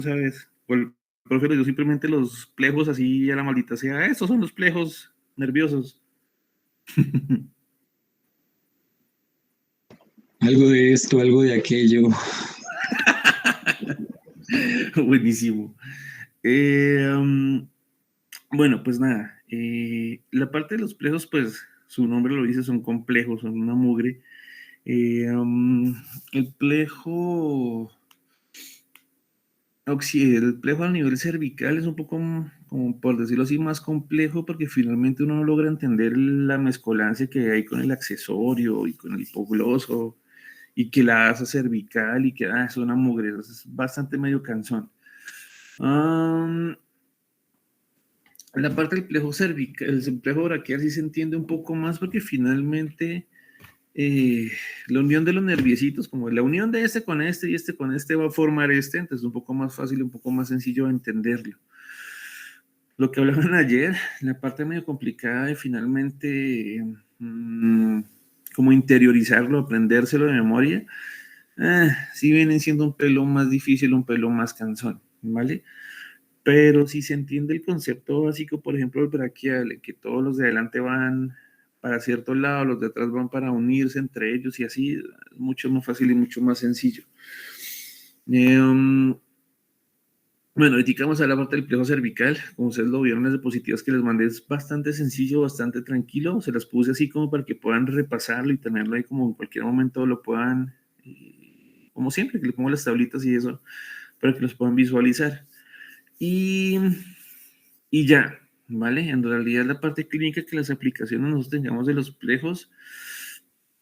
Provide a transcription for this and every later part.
¿sabes? O el profe le dio simplemente los plejos así a la maldita sea. Estos son los plejos nerviosos. Algo de esto, algo de aquello. Buenísimo. Bueno, pues nada. La parte de los plejos, pues su nombre lo dice, son complejos, son una mugre. El plejo el plejo a nivel cervical es un poco, como por decirlo así, más complejo porque finalmente uno no logra entender la mezcolancia que hay con el accesorio y con el hipogloso y que la asa cervical y que es una mugre, es bastante medio cansón. Am, la parte del plejo cervical, el plejo braquial sí se entiende un poco más porque finalmente la unión de los nerviecitos, como la unión de este con este y este con este va a formar este, entonces es un poco más fácil, un poco más sencillo de entenderlo. Lo que hablaban ayer, la parte medio complicada de finalmente como interiorizarlo, aprendérselo de memoria, sí vienen siendo un pelo más difícil, un pelo más cansón, ¿vale? Pero si se entiende el concepto básico, por ejemplo, el braquial, en que todos los de adelante van para cierto lado, los de atrás van para unirse entre ellos y así, es mucho más fácil y mucho más sencillo. Bueno, ahorita vamos a la parte del plejo cervical. Como ustedes lo vieron, las diapositivas que les mandé es bastante sencillo, bastante tranquilo. Se las puse así como para que puedan repasarlo y tenerlo ahí como en cualquier momento lo puedan, como siempre, que le pongo las tablitas y eso, para que los puedan visualizar. Y, y ya, ¿vale? En realidad la parte clínica que las aplicaciones nosotros tengamos de los plejos,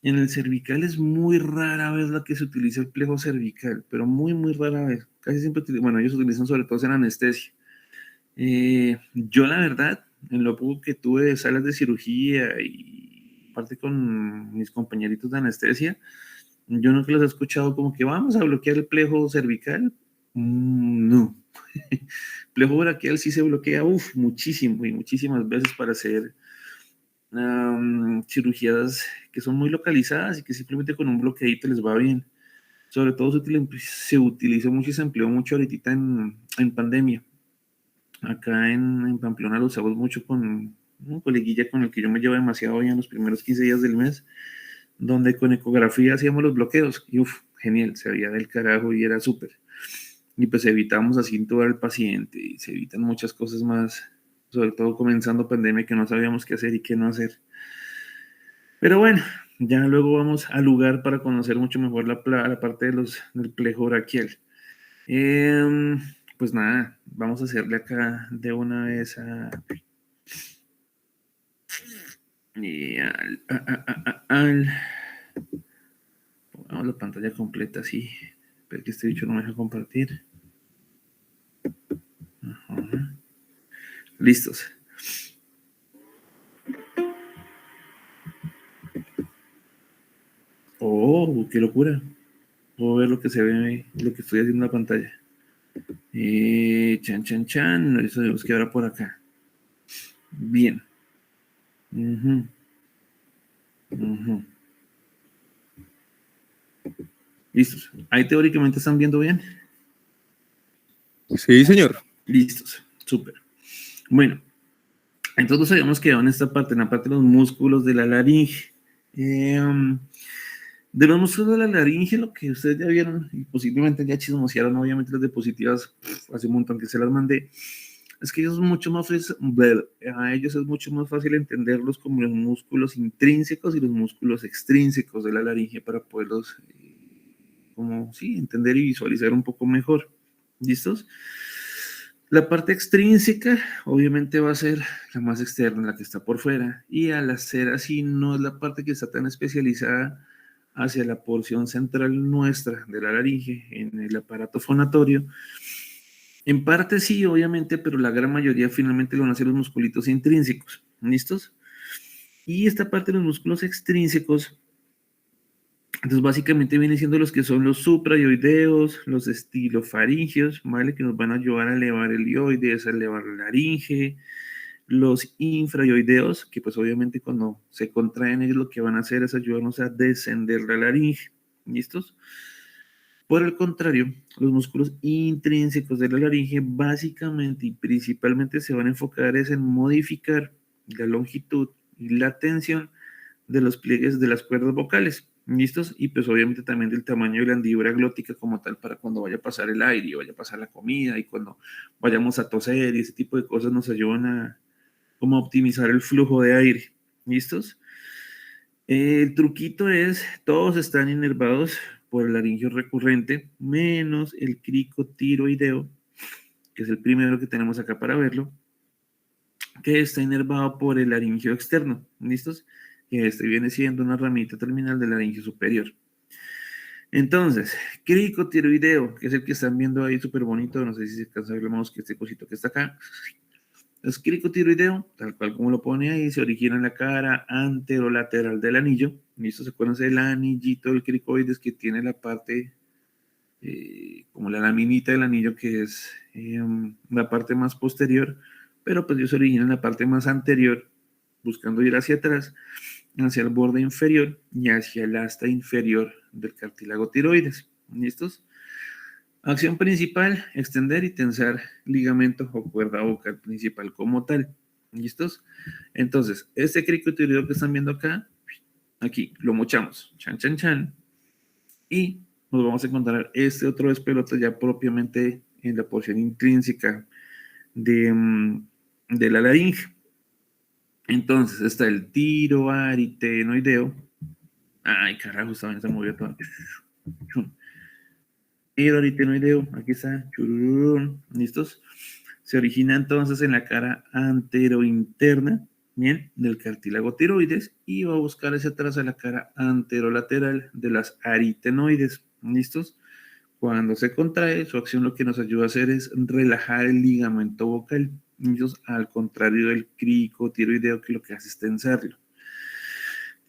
en el cervical es muy rara vez la que se utiliza el plejo cervical, pero muy, muy rara vez. Casi siempre, bueno, ellos utilizan sobre todo en anestesia. Yo la verdad, en lo poco que tuve de salas de cirugía y parte con mis compañeritos de anestesia, yo nunca los he escuchado como que vamos a bloquear el plejo cervical. No. Plejo braquial sí se bloquea, muchísimo y muchísimas veces para hacer cirugías que son muy localizadas y que simplemente con un bloqueadito les va bien. Sobre todo se utilizó mucho y se empleó mucho ahorita en pandemia. Acá en Pamplona lo usamos mucho con un coleguilla con el que yo me llevo demasiado bien los primeros 15 días del mes, donde con ecografía hacíamos los bloqueos y genial, se veía del carajo y era súper. Y pues evitamos así intubar al paciente y se evitan muchas cosas más, sobre todo comenzando pandemia que no sabíamos qué hacer y qué no hacer. Pero bueno, ya luego vamos al lugar para conocer mucho mejor la parte del plejo braquial. Pues nada, vamos a hacerle acá de una vez pongamos la pantalla completa así, pero que este bicho no me deja compartir. Ajá. Listos. Oh, qué locura. Puedo ver lo que se ve, lo que estoy haciendo en la pantalla. Chan, chan, chan. Eso debemos que ahora por acá. Bien. Uh-huh. Uh-huh. Listos. Ahí teóricamente están viendo bien. Sí, señor. Listos. Súper. Bueno, entonces nos habíamos quedado en esta parte, en la parte de los músculos de la laringe. De los músculos de la laringe, lo que ustedes ya vieron y posiblemente ya chismosearon, obviamente las diapositivas, hace un montón que se las mandé, es que ellos es mucho más a ellos es mucho más fácil entenderlos como los músculos intrínsecos y los músculos extrínsecos de la laringe para poderlos, como sí, entender y visualizar un poco mejor. ¿Listos? La parte extrínseca obviamente va a ser la más externa, la que está por fuera, y al ser así no es la parte que está tan especializada hacia la porción central nuestra de la laringe en el aparato fonatorio. En parte sí, obviamente, pero la gran mayoría finalmente lo van a hacer los musculitos intrínsecos. ¿Listos? Y esta parte de los músculos extrínsecos, entonces básicamente vienen siendo los que son los suprayoideos, los estilofaringeos, ¿vale? Que nos van a ayudar a elevar el ioides, a elevar la laringe, los infrayoideos, que pues obviamente cuando se contraen ellos lo que van a hacer es ayudarnos a descender la laringe. ¿Listos? Por el contrario, los músculos intrínsecos de la laringe básicamente y principalmente se van a enfocar es en modificar la longitud y la tensión de los pliegues de las cuerdas vocales. ¿Listos? Y pues obviamente también del tamaño de la hendidura glótica como tal para cuando vaya a pasar el aire y vaya a pasar la comida y cuando vayamos a toser y ese tipo de cosas nos ayudan a como optimizar el flujo de aire. ¿Listos? El truquito es, todos están inervados por el laringio recurrente, menos el cricotiroideo, que es el primero que tenemos acá para verlo, que está inervado por el laringio externo. ¿Listos? Que este viene siendo una ramita terminal del laringio superior. Entonces, cricotiroideo, que es el que están viendo ahí súper bonito, no sé si se alcanza a ver que este cosito que está acá. Es cricotiroideo, tal cual como lo pone ahí, se origina en la cara anterolateral del anillo. ¿Listo? Se conoce el anillito del cricoides que tiene la parte, como la laminita del anillo, que es la parte más posterior, pero pues ellos se origina en la parte más anterior, buscando ir hacia atrás, hacia el borde inferior y hacia el asta inferior del cartílago tiroides. ¿Listos? Acción principal, extender y tensar ligamento o cuerda vocal principal como tal. ¿Listos? Entonces, este cricotiroideo que están viendo acá, aquí lo mochamos, chan, chan, chan, y nos vamos a encontrar este otro despelote ya propiamente en la porción intrínseca de la laringe. Entonces, está el tiroaritenoideo. Ay, carajo, esta se movió todo. Tiroaritenoideo, aquí está, chururún, ¿listos? Se origina entonces en la cara anterointerna, bien, del cartílago tiroides y va a buscar hacia atrás a la cara anterolateral de las aritenoides, ¿listos? Cuando se contrae, su acción lo que nos ayuda a hacer es relajar el ligamento vocal, ¿listos? Al contrario del cricotiroideo que lo que hace es tensarlo.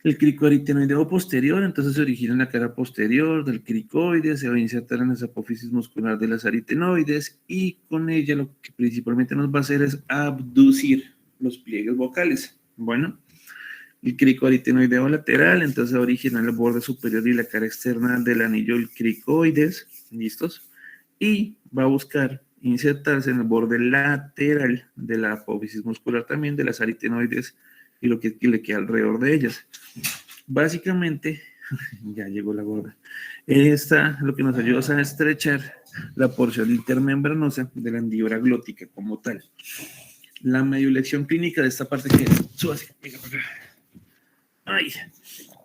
El cricoaritenoideo posterior, entonces se origina en la cara posterior del cricoides, se va a insertar en la apófisis muscular de las aritenoides y con ella lo que principalmente nos va a hacer es abducir los pliegues vocales. Bueno, el cricoaritenoideo lateral, entonces se va a originar en el borde superior y la cara externa del anillo del cricoides, ¿listos? Y va a buscar insertarse en el borde lateral de la apófisis muscular también de las aritenoides y lo que le queda alrededor de ellas. Básicamente, ya llegó la gorda. Esta lo que nos ayuda es a estrechar la porción intermembranosa de la hendidura glótica como tal. La mediolección clínica de esta parte que es, ay,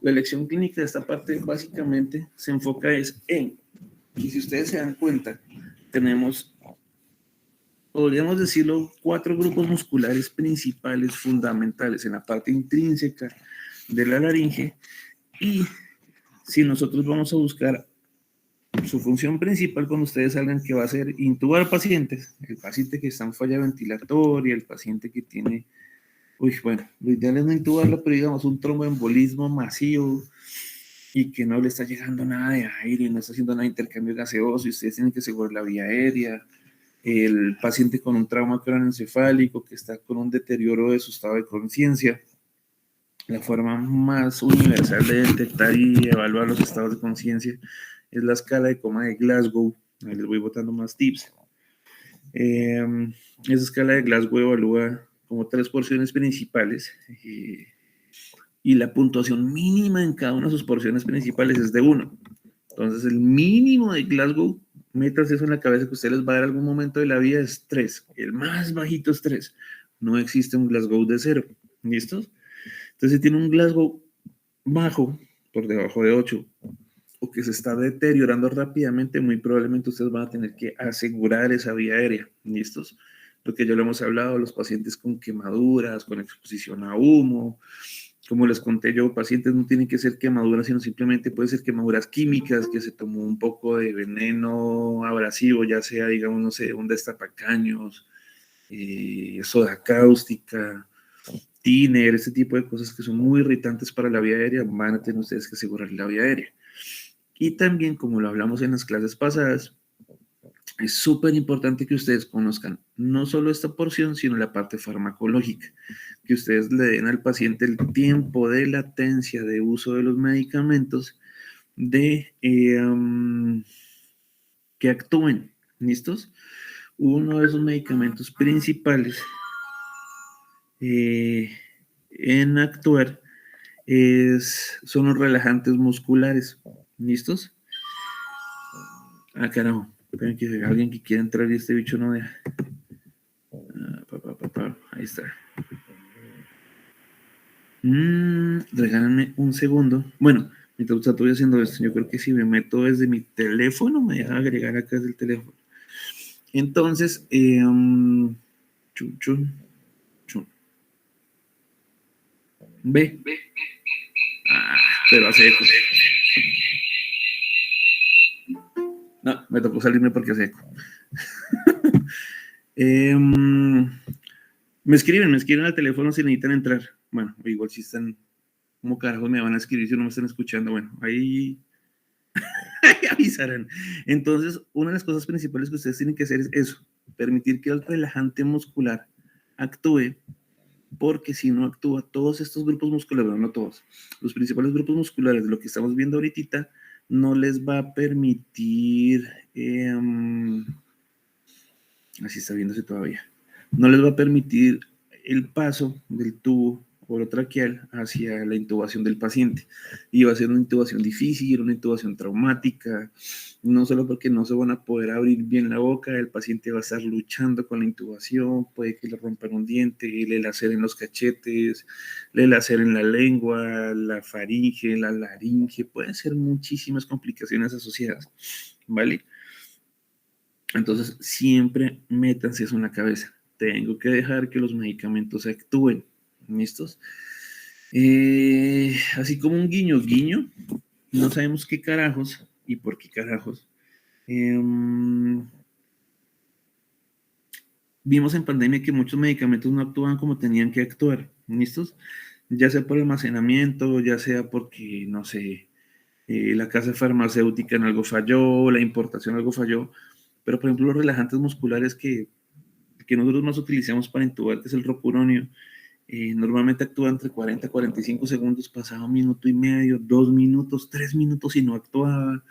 la elección clínica de esta parte básicamente se enfoca es en, y si ustedes se dan cuenta, tenemos, podríamos decirlo, 4 grupos musculares principales fundamentales en la parte intrínseca de la laringe. Y si nosotros vamos a buscar su función principal cuando ustedes salgan, que va a ser intubar pacientes, el paciente que está en falla ventilatoria, el paciente que tiene, bueno, lo ideal es no intubarlo, pero digamos un tromboembolismo masivo y que no le está llegando nada de aire, no está haciendo nada de intercambio gaseoso y ustedes tienen que asegurar la vía aérea, el paciente con un trauma craneoencefálico que está con un deterioro de su estado de conciencia. La forma más universal de detectar y evaluar los estados de conciencia es la escala de coma de Glasgow. Ahí les voy botando más tips. Esa escala de Glasgow evalúa como 3 porciones principales y la puntuación mínima en cada una de sus porciones principales es de 1. Entonces, el mínimo de Glasgow, metas eso en la cabeza que usted les va a dar algún momento de la vida, es 3. El más bajito es 3. No existe un Glasgow de 0. ¿Listos? Entonces, si tiene un Glasgow bajo, por debajo de 8, o que se está deteriorando rápidamente, muy probablemente ustedes van a tener que asegurar esa vía aérea. ¿Listos? Lo que ya lo hemos hablado, los pacientes con quemaduras, con exposición a humo. Como les conté yo, pacientes no tienen que ser quemaduras, sino simplemente pueden ser quemaduras químicas, que se tomó un poco de veneno abrasivo, ya sea, digamos, no sé, un destapacaños, soda cáustica, tiner, ese tipo de cosas que son muy irritantes para la vía aérea, van a tener ustedes que asegurar la vía aérea. Y también, como lo hablamos en las clases pasadas, es súper importante que ustedes conozcan no solo esta porción, sino la parte farmacológica, que ustedes le den al paciente el tiempo de latencia de uso de los medicamentos, de que actúen. ¿Listos? Uno de esos medicamentos principales en actuar son los relajantes musculares. ¿Listos? Ah, carajo. Esperen que alguien que quiera entrar y este bicho no deja. Ahí está. Regálenme un segundo. Bueno, mientras estoy haciendo esto, yo creo que si me meto desde mi teléfono, me deja agregar acá desde el teléfono. Entonces, chun, chun, chun. Ve. Pero hace eco. No, me tocó salirme porque hace eco. Me escriben al teléfono si necesitan entrar. Bueno, igual si están, como carajos me van a escribir si no me están escuchando. Bueno, ahí avisarán. Entonces, una de las cosas principales que ustedes tienen que hacer es eso, permitir que el relajante muscular actúe, porque si no actúa, todos estos grupos musculares, bueno, no todos, los principales grupos musculares de lo que estamos viendo ahorita, no les va a permitir, así está viéndose todavía, no les va a permitir el paso del tubo orotraqueal hacia la intubación del paciente. Y va a ser una intubación difícil, una intubación traumática, no solo porque no se van a poder abrir bien la boca, el paciente va a estar luchando con la intubación, puede que le rompan un diente, le laceren los cachetes, le laceren la lengua, la faringe, la laringe, pueden ser muchísimas complicaciones asociadas, ¿vale? Entonces, siempre métanse eso en la cabeza. Tengo que dejar que los medicamentos actúen. ¿Listos? Así como un guiño, guiño. No sabemos qué carajos y por qué carajos. Vimos en pandemia que muchos medicamentos no actúan como tenían que actuar. ¿Listos? Ya sea por almacenamiento, ya sea porque, no sé, la casa farmacéutica en algo falló, la importación algo falló. Pero, por ejemplo, los relajantes musculares que nosotros más utilizamos para intubar, que es el rocuronio, normalmente actúa entre 40 y 45 segundos, pasaba un minuto y medio, 2 minutos, 3 minutos y no actuaba.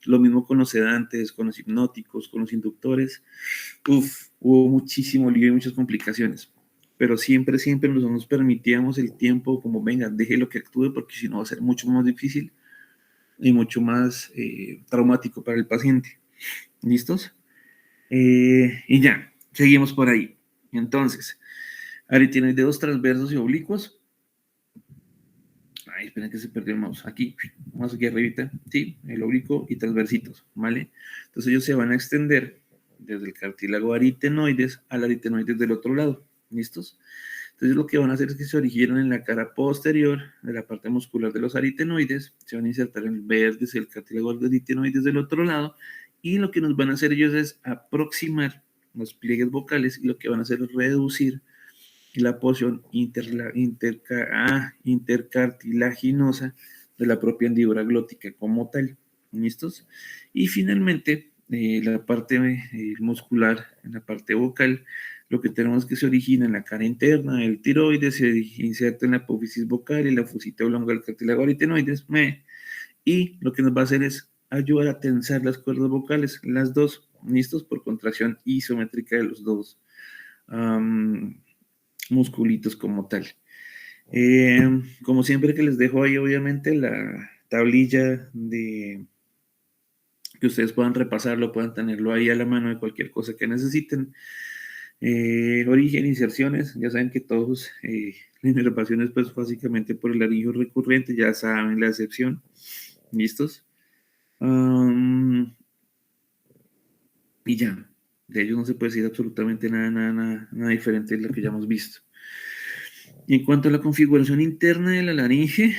Lo mismo con los sedantes, con los hipnóticos, con los inductores. Hubo muchísimo lío y muchas complicaciones. Pero siempre nosotros nos permitíamos el tiempo como, venga, déjelo que actúe porque si no va a ser mucho más difícil y mucho más traumático para el paciente. ¿Listos? Y ya, seguimos por ahí. Entonces, aritenoideos transversos y oblicuos. Ay, esperen que se perdió el mouse. Aquí, vamos aquí arribita, sí, el oblicuo y transversitos, ¿vale? Entonces ellos se van a extender desde el cartílago aritenoides al aritenoides del otro lado, ¿listos? Entonces lo que van a hacer es que se originan en la cara posterior de la parte muscular de los aritenoides, se van a insertar en el vértice del cartílago aritenoides del otro lado, y lo que nos van a hacer ellos es aproximar los pliegues vocales, y lo que van a hacer es reducir la porción intercartilaginosa de la propia hendidura glótica como tal. ¿Listos? Y finalmente, la parte muscular, en la parte vocal, lo que tenemos que se origina en la cara interna, el tiroides, se inserta en la apófisis vocal y la fusita oblonga del cartílago aritenoides, y lo que nos va a hacer es ayudar a tensar las cuerdas vocales, las dos, listos, por contracción isométrica de los dos musculitos como tal. Como siempre que les dejo ahí, obviamente, la tablilla de que ustedes puedan repasarlo, puedan tenerlo ahí a la mano de cualquier cosa que necesiten. Origen, inserciones, ya saben que todos, la inervación es pues básicamente por el laringio recurrente, ya saben la excepción. ¿Listos? Y ya, de ellos no se puede decir absolutamente nada diferente de lo que ya hemos visto. Y en cuanto a la configuración interna de la laringe,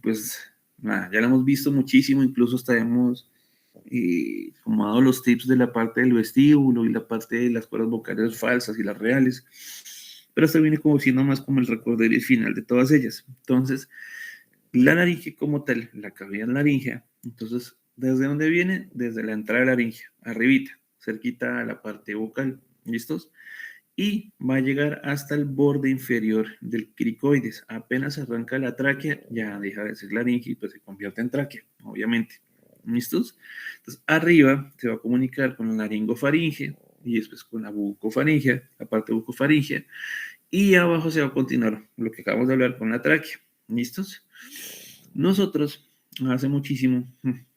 pues nada, ya la hemos visto muchísimo, incluso hasta hemos como dado los tips de la parte del vestíbulo y la parte de las cuerdas vocales falsas y las reales, pero esto viene como siendo más como el recorderis final de todas ellas. Entonces, la laringe como tal, la cavidad laringea, entonces, ¿desde dónde viene? Desde la entrada de la laringe, arribita, cerquita a la parte vocal, ¿listos? Y va a llegar hasta el borde inferior del cricoides. Apenas arranca la tráquea, ya deja de ser laringe y pues se convierte en tráquea, obviamente. ¿Listos? Entonces, arriba se va a comunicar con la laringofaringe y después con la bucofaringe, la parte bucofaringea, y abajo se va a continuar lo que acabamos de hablar con la tráquea. ¿Listos? Nosotros, hace muchísimo,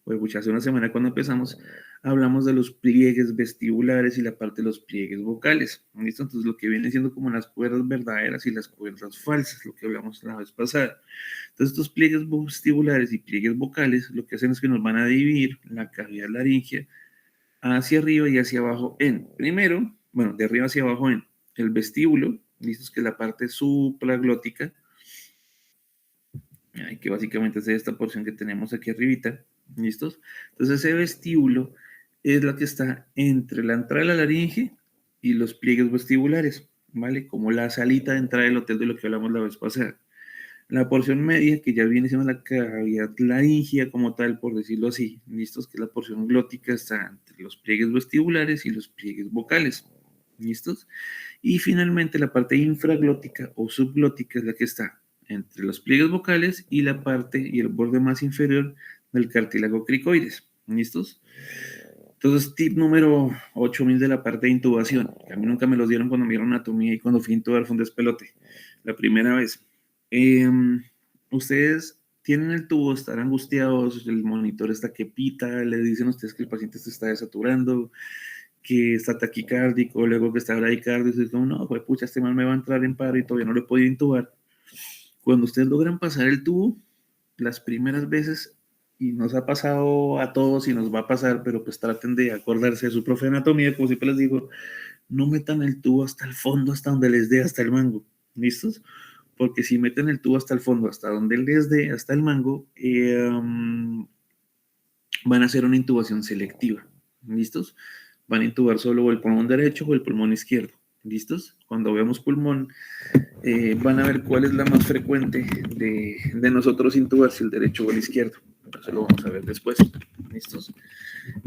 pues hace una semana cuando empezamos, hablamos de los pliegues vestibulares y la parte de los pliegues vocales. ¿Listo? Entonces, lo que viene siendo como las cuerdas verdaderas y las cuerdas falsas, lo que hablamos la vez pasada. Entonces, estos pliegues vestibulares y pliegues vocales, lo que hacen es que nos van a dividir la cavidad laringea hacia arriba y hacia abajo en, primero, bueno, de arriba hacia abajo en el vestíbulo, ¿listo? Que es la parte supraglótica, que básicamente es esta porción que tenemos aquí arribita, ¿listos? Entonces ese vestíbulo es la que está entre la entrada de la laringe y los pliegues vestibulares, ¿vale? Como la salita de entrada del hotel de lo que hablamos la vez pasada. La porción media, que ya viene siendo la cavidad laringea como tal, por decirlo así, ¿listos? Que la porción glótica está entre los pliegues vestibulares y los pliegues vocales, ¿listos? Y finalmente la parte infraglótica o subglótica es la que está entre los pliegues vocales y la parte y el borde más inferior del cartílago cricoides, ¿listos? Entonces, tip número 8000 de la parte de intubación, que a mí nunca me los dieron cuando me dieron anatomía y cuando fui a intubar fue un despelote, la primera vez. Ustedes tienen el tubo, están angustiados, el monitor está que pita, le dicen a ustedes que el paciente se está desaturando, que está taquicárdico, luego que está bradicárdico, y dicen, no, pues pucha, este mal me va a entrar en paro y todavía no le he podido intubar. Cuando ustedes logran pasar el tubo, las primeras veces, y nos ha pasado a todos y nos va a pasar, pero pues traten de acordarse de su profe de anatomía, como siempre les digo, no metan el tubo hasta el fondo, hasta donde les dé, hasta el mango, ¿listos? Porque si meten el tubo hasta el fondo, hasta donde les dé, hasta el mango, van a hacer una intubación selectiva, ¿listos? Van a intubar solo el pulmón derecho o el pulmón izquierdo, ¿listos? Cuando veamos pulmón, van a ver cuál es la más frecuente de nosotros intubar, si el derecho o el izquierdo. Eso lo vamos a ver después, ¿listos?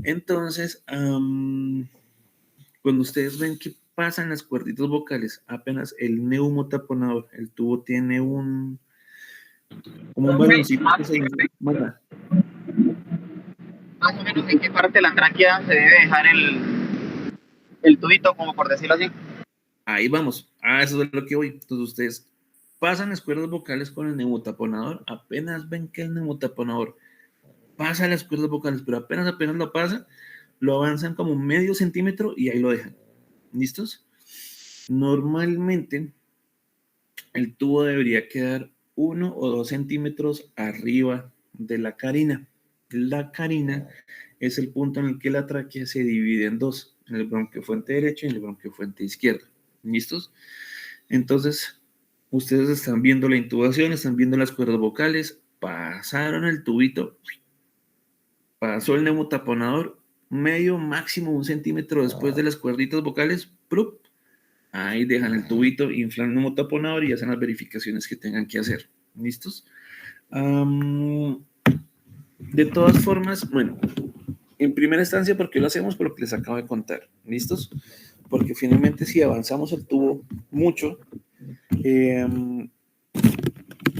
Entonces, cuando ustedes ven que pasan las cuerditas vocales, apenas el neumotaponador, el tubo tiene como un baloncito que se infla. Más o menos en qué parte de la tráquea se debe dejar el tubito, como por decirlo así. Ahí vamos. Eso es lo que voy. Entonces ustedes pasan las cuerdas vocales con el neumotaponador, apenas ven que el neumotaponador pasa las cuerdas vocales, pero apenas lo pasa, lo avanzan como medio centímetro y ahí lo dejan. ¿Listos? Normalmente el tubo debería quedar 1 o 2 centímetros arriba de la carina. La carina es el punto en el que la tráquea se divide en dos, en el bronquiofuente derecho y en el bronquiofuente izquierdo. ¿Listos? Entonces, ustedes están viendo la intubación, están viendo las cuerdas vocales, pasaron el tubito, pasó el neumotaponador, medio, máximo 1 centímetro después de las cuerditas vocales, ¡plup! Ahí dejan el tubito, inflan el neumotaponador y hacen las verificaciones que tengan que hacer. ¿Listos? De todas formas, bueno, en primera instancia, ¿por qué lo hacemos? Por lo que les acabo de contar. ¿Listos? Porque finalmente si avanzamos el tubo mucho,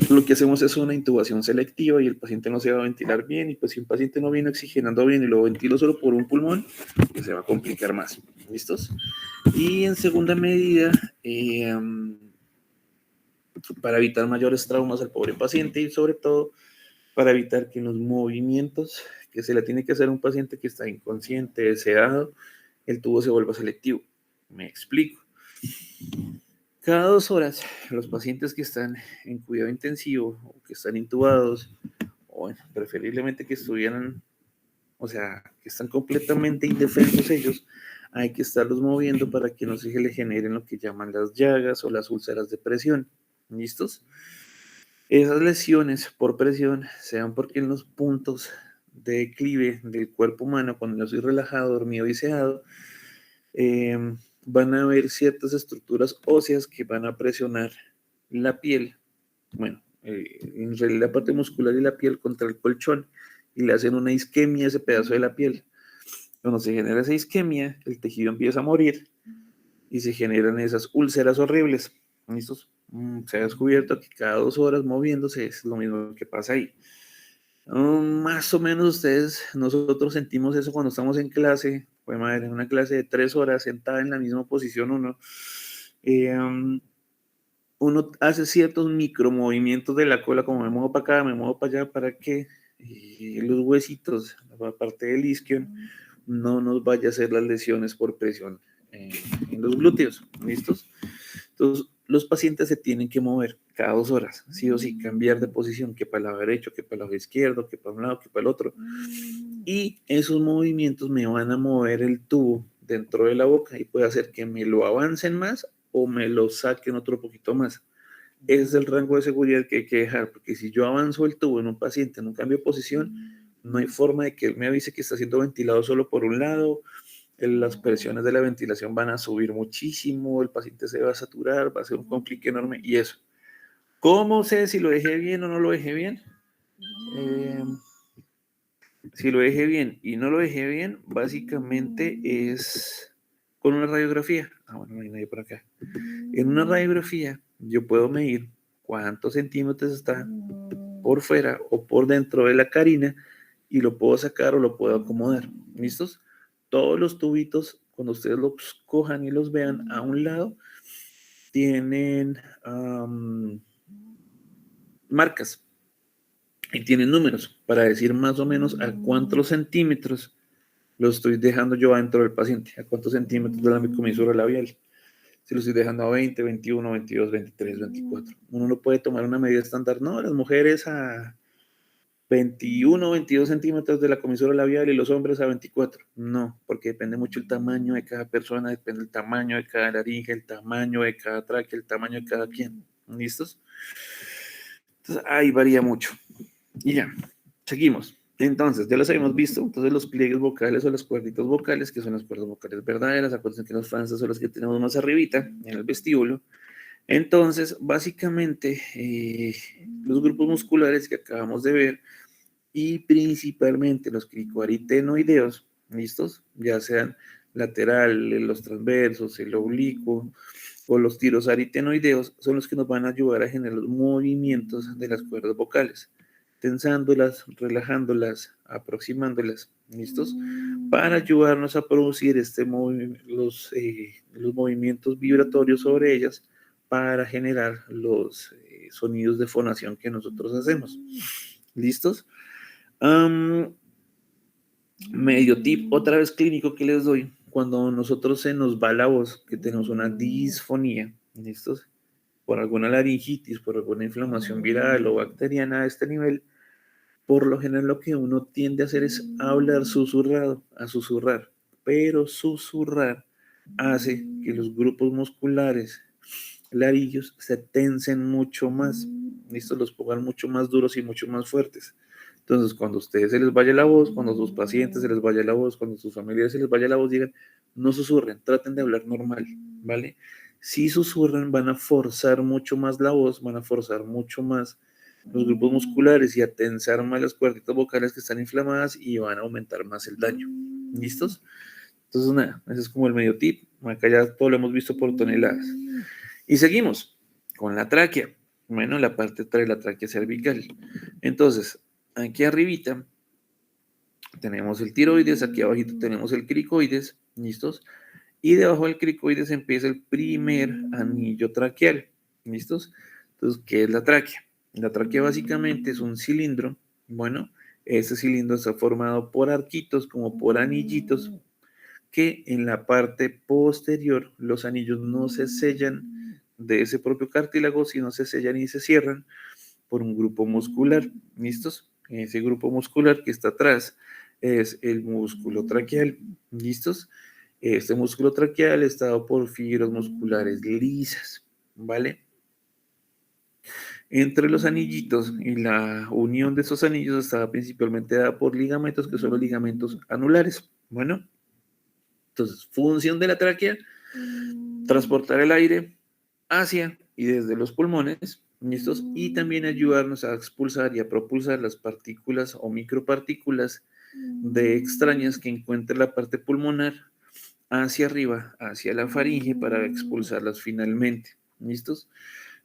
lo que hacemos es una intubación selectiva y el paciente no se va a ventilar bien, y pues si un paciente no viene oxigenando bien y lo ventilo solo por un pulmón, pues se va a complicar más. ¿Listos? Y en segunda medida, para evitar mayores traumas al pobre paciente y sobre todo para evitar que en los movimientos que se le tiene que hacer a un paciente que está inconsciente, sedado, el tubo se vuelva selectivo. Me explico. Cada 2 horas, los pacientes que están en cuidado intensivo o que están intubados, o bueno, preferiblemente que estuvieran, o sea, que están completamente indefensos ellos, hay que estarlos moviendo para que no se le generen lo que llaman las llagas o las úlceras de presión. ¿Listos? Esas lesiones por presión se dan porque en los puntos de declive del cuerpo humano, cuando yo estoy relajado, dormido y sedado, van a haber ciertas estructuras óseas que van a presionar la piel, bueno, en realidad la parte muscular y la piel contra el colchón, y le hacen una isquemia a ese pedazo de la piel. Cuando se genera esa isquemia, el tejido empieza a morir y se generan esas úlceras horribles. ¿Listos? Se ha descubierto que cada 2 horas moviéndose es lo mismo que pasa ahí. Más o menos nosotros sentimos eso cuando estamos en clase, pues madre, en una clase de 3 horas sentada en la misma posición eh, um, uno hace ciertos micromovimientos de la cola, como me muevo para acá, me muevo para allá, para que los huesitos, la parte del isquion, no nos vaya a hacer las lesiones por presión en los glúteos, ¿listos? Entonces, los pacientes se tienen que mover cada 2 horas, sí o sí, cambiar de posición, que para el lado derecho, que para el lado izquierdo, que para un lado, que para el otro. Y esos movimientos me van a mover el tubo dentro de la boca y puede hacer que me lo avancen más o me lo saquen otro poquito más. Ese es el rango de seguridad que hay que dejar, porque si yo avanzo el tubo en un paciente en un cambio de posición, no hay forma de que él me avise que está siendo ventilado solo por un lado, las presiones de la ventilación van a subir muchísimo, el paciente se va a saturar, va a ser un complique enorme y eso. ¿Cómo sé si lo dejé bien o no lo dejé bien? Si lo dejé bien y no lo dejé bien, básicamente es con una radiografía. Bueno, no hay nadie por acá. En una radiografía yo puedo medir cuántos centímetros está por fuera o por dentro de la carina y lo puedo sacar o lo puedo acomodar. ¿Listos? Todos los tubitos, cuando ustedes los cojan y los vean a un lado, tienen marcas y tienen números para decir más o menos a cuántos centímetros lo estoy dejando yo adentro del paciente, a cuántos centímetros de la comisura labial. Si lo estoy dejando a 20, 21, 22, 23, 24. Uno no puede tomar una medida estándar. No, las mujeres a 21, 22 centímetros de la comisura labial y los hombres a 24. No, porque depende mucho el tamaño de cada persona, depende el tamaño de cada laringe, el tamaño de cada tráquea, el tamaño de cada quien. ¿Listos? Entonces, ahí varía mucho. Y ya, seguimos. Entonces, ya los habíamos visto. Entonces, los pliegues vocales o las cuerditas vocales, que son las cuerdas vocales verdaderas. Acuérdense que las falsas son las que tenemos más arribita, en el vestíbulo. Entonces, básicamente, los grupos musculares que acabamos de ver y principalmente los cricoaritenoideos, ¿listos? Ya sean laterales, los transversos, el oblicuo o los tirosaritenoideos, son los que nos van a ayudar a generar los movimientos de las cuerdas vocales, tensándolas, relajándolas, aproximándolas, ¿listos? Para ayudarnos a producir los movimientos vibratorios sobre ellas para generar los sonidos de fonación que nosotros hacemos. ¿Listos? Medio tip, otra vez clínico que les doy, cuando nosotros se nos va la voz, que tenemos una disfonía, ¿listos? Por alguna laringitis, por alguna inflamación viral o bacteriana a este nivel, por lo general lo que uno tiende a hacer es hablar susurrado, a susurrar, pero susurrar hace que los grupos musculares larillos se tensen mucho más, ¿listos? Los pongan mucho más duros y mucho más fuertes. Entonces, cuando a ustedes se les vaya la voz, cuando a sus pacientes se les vaya la voz, cuando a sus familiares se les vaya la voz, digan, no susurren, traten de hablar normal, ¿vale? Si susurran, van a forzar mucho más la voz, van a forzar mucho más los grupos musculares y a tensar más las cuerditas vocales que están inflamadas y van a aumentar más el daño. ¿Listos? Entonces, nada, ese es como el medio tip. Acá ya todo lo hemos visto por toneladas. Y seguimos con la tráquea. Bueno, la parte de la tráquea cervical. Entonces, aquí arribita tenemos el tiroides, aquí abajito tenemos el cricoides, ¿listos? Y debajo del cricoides empieza el primer anillo traqueal, ¿listos? Entonces, ¿qué es la tráquea? La tráquea básicamente es un cilindro, bueno, ese cilindro está formado por arquitos como por anillitos que en la parte posterior los anillos no se sellan de ese propio cartílago, sino se sellan y se cierran por un grupo muscular. ¿Listos? Ese grupo muscular que está atrás es el músculo traqueal. ¿Listos? Este músculo traqueal está dado por fibras musculares lisas, ¿vale? Entre los anillitos y la unión de esos anillos estaba principalmente dada por ligamentos, que son los ligamentos anulares. Bueno, entonces, función de la tráquea, transportar el aire hacia y desde los pulmones, ¿listos? Y también ayudarnos a expulsar y a propulsar las partículas o micropartículas de extrañas que encuentra la parte pulmonar hacia arriba, hacia la faringe para expulsarlas finalmente, ¿listos?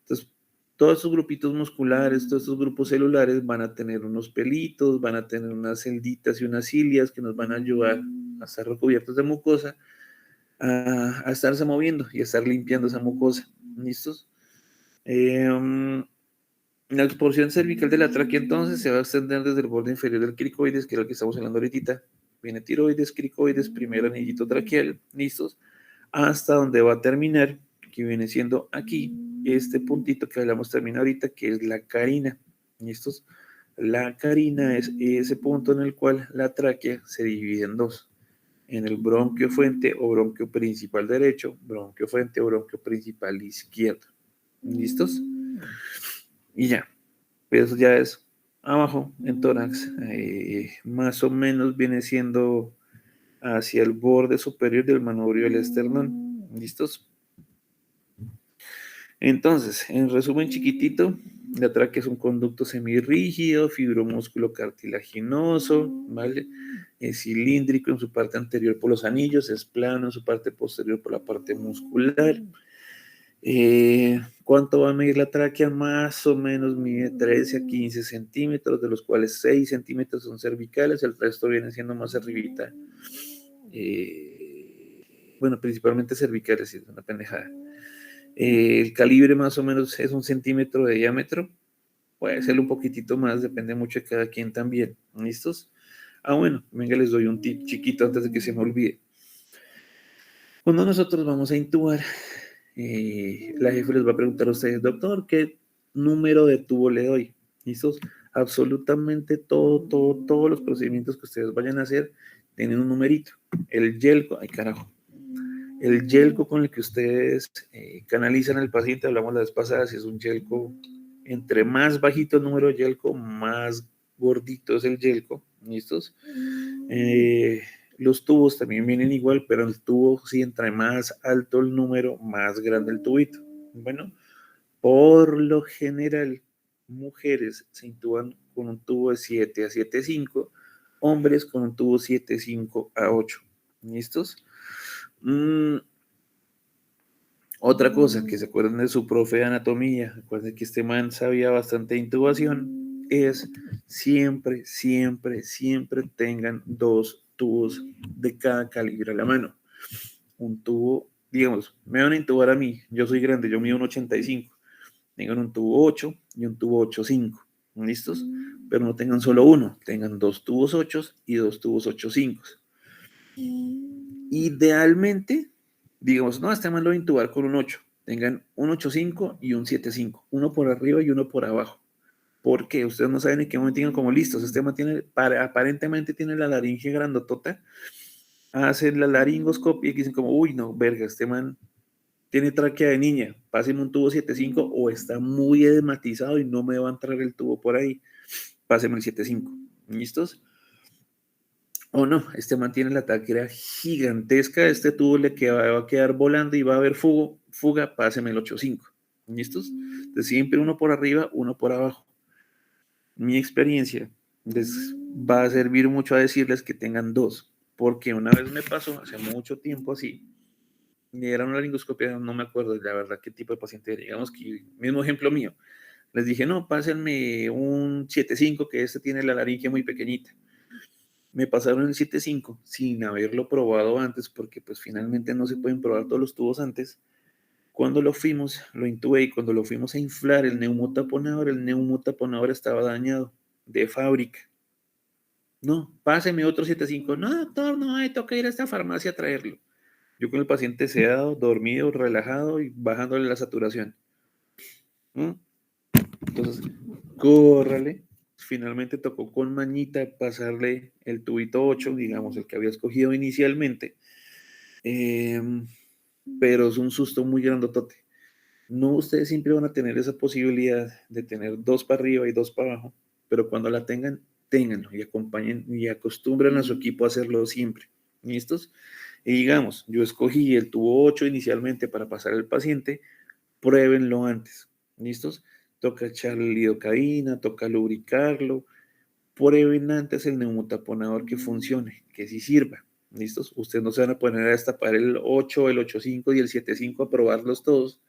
Entonces, todos estos grupitos musculares, todos estos grupos celulares van a tener unos pelitos, van a tener unas celditas y unas cilias que nos van a ayudar a estar recubiertos de mucosa, a estarse moviendo y a estar limpiando esa mucosa. ¿Listos? La exporsión cervical de la tráquea entonces se va a extender desde el borde inferior del cricoides, que es lo que estamos hablando ahorita. Viene tiroides, cricoides, primer anillito traqueal, listos, hasta donde va a terminar, que viene siendo aquí, este puntito que hablamos termina ahorita, que es la carina, listos. La carina es ese punto en el cual la tráquea se divide en dos, en el bronquio fuente o bronquio principal derecho, bronquio fuente o bronquio principal izquierdo. ¿Listos? Y ya, pero eso ya es abajo en tórax, más o menos viene siendo hacia el borde superior del manubrio del esternón. ¿Listos? Entonces, en resumen chiquitito, la tráquea es un conducto semirrígido, fibromúsculo cartilaginoso, ¿vale? Es cilíndrico en su parte anterior por los anillos, es plano en su parte posterior por la parte muscular. ¿Cuánto va a medir la tráquea? Más o menos mide 13 a 15 centímetros, de los cuales 6 centímetros son cervicales, el resto viene siendo más arribita. Bueno, principalmente cervicales, es una pendejada. El calibre más o menos es 1 centímetro de diámetro, puede ser un poquitito más, depende mucho de cada quien también. ¿Listos? Bueno, venga, les doy un tip chiquito antes de que se me olvide. Cuando nosotros vamos a intubar, la jefe les va a preguntar a ustedes, doctor, ¿qué número de tubo le doy? ¿Listos? Absolutamente todos los procedimientos que ustedes vayan a hacer tienen un numerito. El yelco, ay carajo, el yelco con el que ustedes canalizan al paciente, hablamos la vez pasada, si es un yelco, entre más bajito el número de yelco, más gordito es el yelco. ¿Listos? Los tubos también vienen igual, pero el tubo, si entre más alto el número, más grande el tubito. Bueno, por lo general, mujeres se intuban con un tubo de 7 a 7,5, hombres con un tubo 7,5 a 8. ¿Listos? Otra cosa, que se acuerdan de su profe de anatomía, recuerden que este man sabía bastante de intubación, es siempre tengan 2 tubos de cada calibre a la mano. Un tubo, digamos, me van a intubar a mí, yo soy grande, yo mido 1,85, tengan un tubo 8 y un tubo 8,5, ¿listos? Pero no tengan solo uno, tengan 2 tubos 8 y 2 tubos 8,5. Idealmente, digamos, no, este man lo voy a intubar con un 8. Tengan un 8,5 y un 7,5. Uno por arriba y uno por abajo. Porque ustedes no saben en qué momento tienen como listos. Este man aparentemente tiene la laringe grandotota. Hacen la laringoscopia y dicen como, uy, no, verga, este man tiene tráquea de niña. Páseme un tubo 7,5 o está muy edematizado y no me va a entrar el tubo por ahí. Páseme el 7,5. ¿Listos? O no, este mantiene la taquera gigantesca, este tubo va a quedar volando y va a haber fuga, páseme el 8,5. ¿Listos? Entonces siempre uno por arriba, uno por abajo. Mi experiencia les va a servir mucho a decirles que tengan 2, porque una vez me pasó, hace mucho tiempo así, me dieron una laringoscopia, no me acuerdo la verdad qué tipo de paciente era, digamos que mismo ejemplo mío. Les dije, no, pásenme un 7,5, que este tiene la laringe muy pequeñita. Me pasaron el 7,5 sin haberlo probado antes, porque pues finalmente no se pueden probar todos los tubos antes. Cuando lo intubé y cuando lo fuimos a inflar el neumotaponador estaba dañado de fábrica. No, páseme otro 7,5. No, doctor, no, toca ir a esta farmacia a traerlo. Yo con el paciente sedado, dormido, relajado y bajándole la saturación. ¿No? Entonces, córrale. Finalmente tocó con mañita pasarle el tubito 8, digamos, el que había escogido inicialmente. Pero es un susto muy grandotote. No, ustedes siempre van a tener esa posibilidad de tener 2 para arriba y 2 para abajo, pero cuando la tengan, ténganlo y acompañen y acostumbren a su equipo a hacerlo siempre. ¿Listos? Y digamos, yo escogí el tubo 8 inicialmente para pasar al paciente, pruébenlo antes. ¿Listos? Toca echarle lidocaína, toca lubricarlo. Prueben antes el neumotaponador que funcione, que sí sirva. ¿Listos? Ustedes no se van a poner a destapar el 8, el 8,5 y el 7,5 a probarlos todos,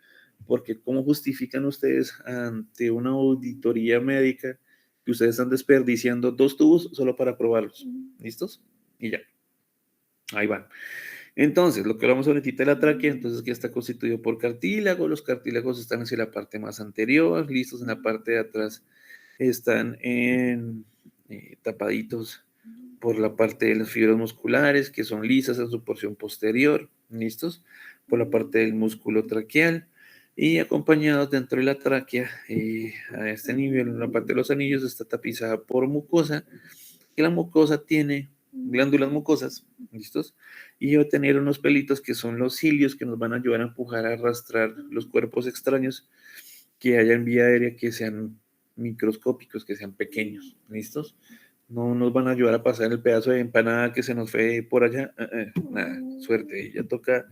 porque ¿cómo justifican ustedes ante una auditoría médica que ustedes están desperdiciando 2 tubos solo para probarlos? ¿Listos? Y ya, ahí van. Entonces, lo que hablamos ahorita de la tráquea, entonces que está constituido por cartílagos, los cartílagos están hacia la parte más anterior, listos en la parte de atrás, están tapaditos por la parte de las fibras musculares, que son lisas en su porción posterior, listos, por la parte del músculo traqueal, y acompañados dentro de la tráquea, a este nivel, en la parte de los anillos, está tapizada por mucosa, que la mucosa tiene glándulas mucosas, ¿listos? Y va a tener unos pelitos que son los cilios que nos van a ayudar a empujar, a arrastrar los cuerpos extraños que haya en vía aérea, que sean microscópicos, que sean pequeños, ¿listos? No nos van a ayudar a pasar el pedazo de empanada que se nos fue por allá, nada, suerte, ya toca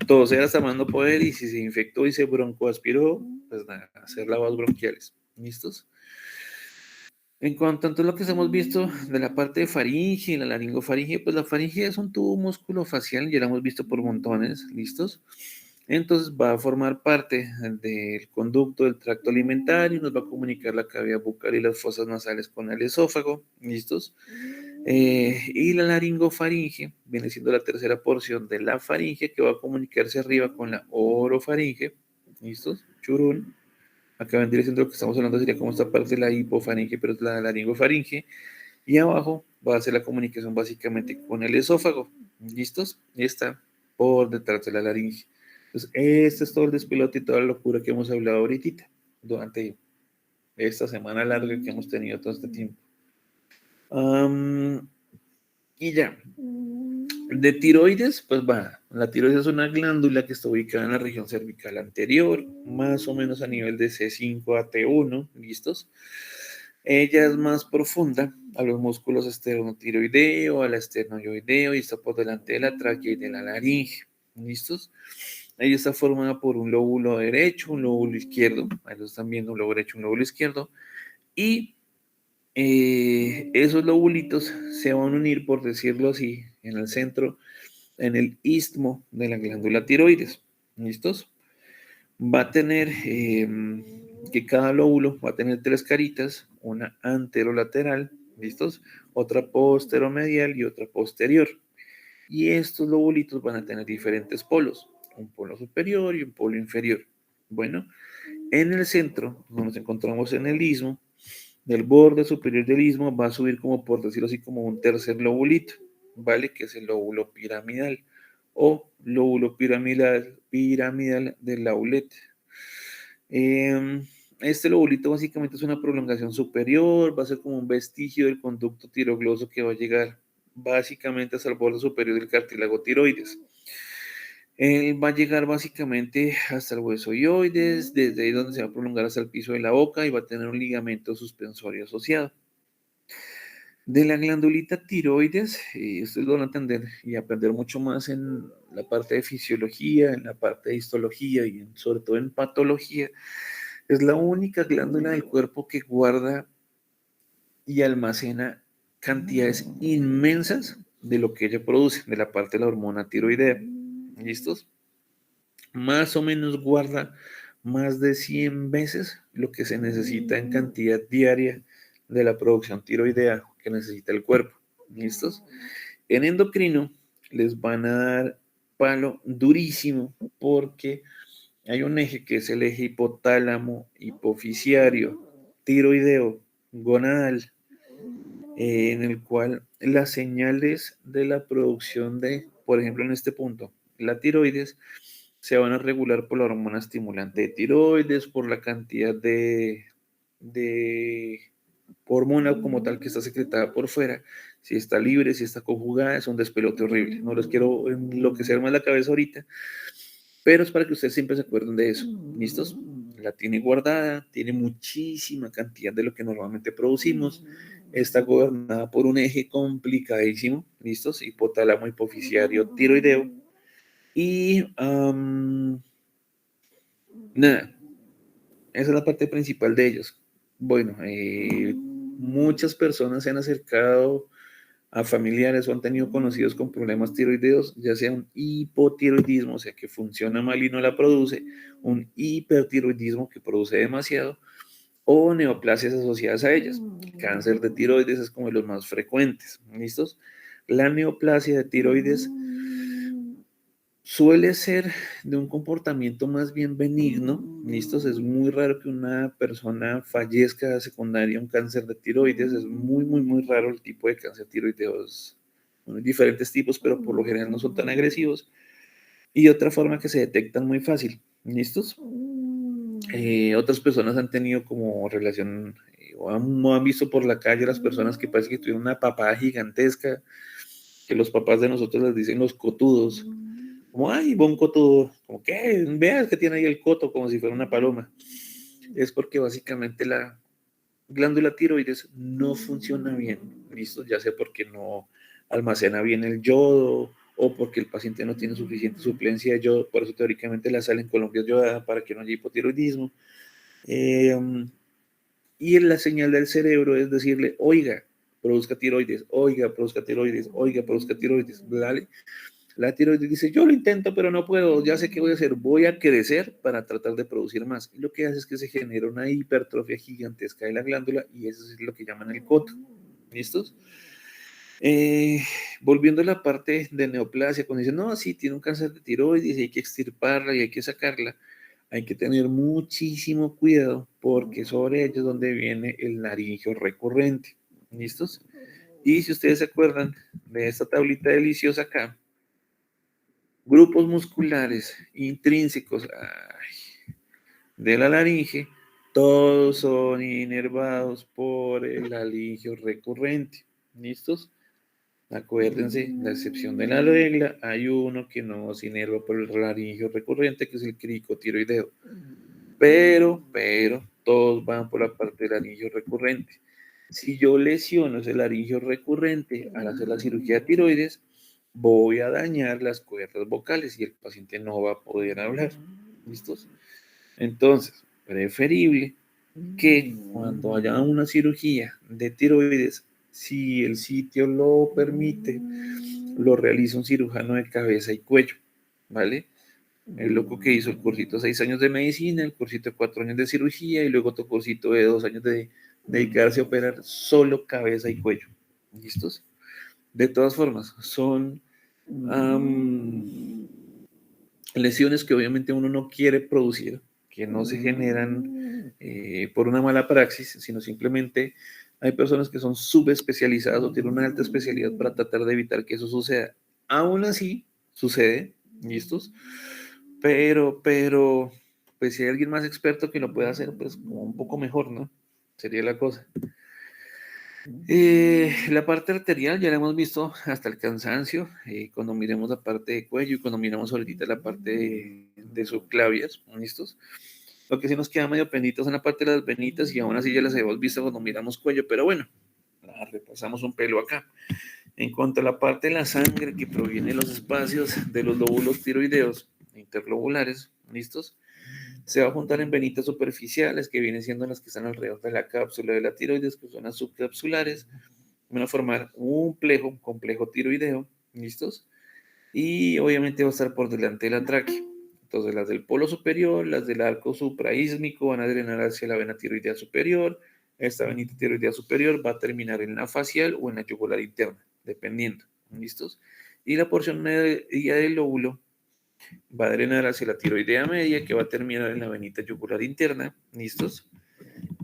toser hasta más no poder, y si se infectó y se broncoaspiró, pues nada, hacer lavas bronquiales, ¿listos? En cuanto a todo lo que hemos visto de la parte de faringe y la laringofaringe, pues la faringe es un tubo músculo facial, ya lo hemos visto por montones, ¿listos? Entonces va a formar parte del conducto del tracto alimentario, nos va a comunicar la cavidad bucal y las fosas nasales con el esófago, ¿listos? Y la laringofaringe viene siendo la tercera porción de la faringe que va a comunicarse arriba con la orofaringe, ¿listos? Churún. Acá vendría siendo lo que estamos hablando, sería como esta parte de la hipofaringe, pero es la laringofaringe. Y abajo va a ser la comunicación básicamente con el esófago. ¿Listos? Y está por detrás de la laringe. Entonces, este es todo el despelote y toda la locura que hemos hablado ahorita, durante esta semana larga que hemos tenido todo este tiempo. Y ya. De tiroides, pues va, la tiroides es una glándula que está ubicada en la región cervical anterior, más o menos a nivel de C5 a T1, ¿listos? Ella es más profunda a los músculos esternotiroideo, a la esternoioideo, y está por delante de la tráquea y de la laringe, ¿listos? Ella está formada por un lóbulo derecho, un lóbulo izquierdo, ahí lo están viendo, un lóbulo derecho, un lóbulo izquierdo, y esos lobulitos se van a unir, por decirlo así, en el centro, en el istmo de la glándula tiroides. ¿Listos? Va a tener que cada lóbulo va a tener 3 caritas, una anterolateral, ¿listos? Otra posteromedial y otra posterior. Y estos lobulitos van a tener diferentes polos, un polo superior y un polo inferior. Bueno, en el centro, donde nos encontramos en el istmo, del borde superior del istmo va a subir, como por decirlo así, como un tercer lobulito, ¿vale? Que es el lóbulo piramidal o lóbulo piramidal del laulet. Este lobulito básicamente es una prolongación superior, va a ser como un vestigio del conducto tirogloso que va a llegar básicamente hasta el borde superior del cartílago tiroides. Va a llegar básicamente hasta el hueso ioides, desde ahí donde se va a prolongar hasta el piso de la boca y va a tener un ligamento suspensorio asociado. De la glandulita tiroides, ustedes van a entender y aprender mucho más en la parte de fisiología, en la parte de histología y sobre todo en patología. Es la única glándula del cuerpo que guarda y almacena cantidades inmensas de lo que ella produce, de la parte de la hormona tiroidea. ¿Listos? Más o menos guarda más de 100 veces lo que se necesita en cantidad diaria de la producción tiroidea que necesita el cuerpo. ¿Listos? En endocrino les van a dar palo durísimo porque hay un eje que es el eje hipotálamo, hipofisiario, tiroideo, gonadal, en el cual las señales de la producción de, por ejemplo, en este punto, la tiroides, se van a regular por la hormona estimulante de tiroides, por la cantidad de hormona como tal que está secretada por fuera. Si está libre, si está conjugada, es un despelote horrible. No les quiero enloquecer más la cabeza ahorita, pero es para que ustedes siempre se acuerden de eso. ¿Listos? La tiene guardada, tiene muchísima cantidad de lo que normalmente producimos. Está gobernada por un eje complicadísimo. ¿Listos? Hipotálamo, hipofisiario, tiroideo. Y nada, esa es la parte principal de ellos. Bueno, muchas personas se han acercado a familiares o han tenido conocidos con problemas tiroideos, ya sea un hipotiroidismo, o sea que funciona mal y no la produce, un hipertiroidismo que produce demasiado, o neoplasias asociadas a ellas. El cáncer de tiroides es como de los más frecuentes. ¿Listos? La neoplasia de tiroides suele ser de un comportamiento más bien benigno. ¿Listos? Es muy raro que una persona fallezca secundaria a un cáncer de tiroides. Es muy, muy, muy raro el tipo de cáncer tiroideos. Bueno, hay diferentes tipos, pero por lo general no son tan agresivos. Y otra forma que se detectan muy fácil. ¿Listos? Otras personas han tenido como relación o han visto por la calle las personas que parece que tuvieron una papada gigantesca, que los papás de nosotros les dicen los cotudos, como, ay, bon cotudo, como que veas que tiene ahí el coto, como si fuera una paloma. Es porque básicamente la glándula tiroides no funciona bien, ¿listo? Ya sea porque no almacena bien el yodo o porque el paciente no tiene suficiente suplencia de yodo, por eso teóricamente la sal en Colombia es yodada para que no haya hipotiroidismo. Eh, y la señal del cerebro es decirle, oiga, produzca tiroides, oiga, produzca tiroides, oiga, produzca tiroides, ¿vale? La tiroides dice, yo lo intento, pero no puedo, ya sé qué voy a hacer, voy a crecer para tratar de producir más. Y lo que hace es que se genera una hipertrofia gigantesca de la glándula y eso es lo que llaman el coto. ¿Listos? Eh, Volviendo a la parte de neoplasia, cuando dicen, no, sí, tiene un cáncer de tiroides y hay que extirparla y hay que sacarla, hay que tener muchísimo cuidado porque sobre ello es donde viene el naringio recurrente. ¿Listos? Y si ustedes se acuerdan de esta tablita deliciosa acá, grupos musculares intrínsecos de la laringe, todos son inervados por el laringio recurrente. ¿Listos? Acuérdense, la excepción de la regla, hay uno que no se inerva por el laringio recurrente, que es el cricotiroideo. Pero, todos van por la parte del laringio recurrente. Si yo lesiono ese laringio recurrente al hacer la cirugía de tiroides, voy a dañar las cuerdas vocales y el paciente no va a poder hablar. ¿Listos? Entonces, preferible que cuando haya una cirugía de tiroides, si el sitio lo permite, lo realiza un cirujano de cabeza y cuello, ¿vale? El loco que hizo el cursito de 6 años de medicina, el cursito de 4 años de cirugía y luego otro cursito de 2 años de dedicarse a operar solo cabeza y cuello. ¿Listos? De todas formas, son lesiones que obviamente uno no quiere producir, que no se generan por una mala praxis, sino simplemente hay personas que son subespecializadas o tienen una alta especialidad para tratar de evitar que eso suceda. Aún así, sucede, ¿listos? Pero, pues si hay alguien más experto que lo pueda hacer, pues como un poco mejor, ¿no? Sería la cosa. La parte arterial ya la hemos visto hasta el cansancio, cuando miremos la parte de cuello y cuando miramos ahorita la parte de subclavias, ¿listos? Lo que sí nos queda medio pendientes en la parte de las venitas y aún así ya las hemos visto cuando miramos cuello, pero bueno, repasamos un pelo acá. En cuanto a la parte de la sangre que proviene de los espacios de los lóbulos tiroideos interlobulares, ¿listos? Se va a juntar en venitas superficiales, que vienen siendo las que están alrededor de la cápsula de la tiroides, que son las subcapsulares. Van a formar un complejo tiroideo, ¿listos? Y obviamente va a estar por delante de la tráquea. Entonces las del polo superior, las del arco supraísmico van a drenar hacia la vena tiroidea superior. Esta venita tiroidea superior va a terminar en la facial o en la yugular interna, dependiendo, ¿listos? Y la porción media del lóbulo va a drenar hacia la tiroidea media, que va a terminar en la venita yugular interna, ¿listos?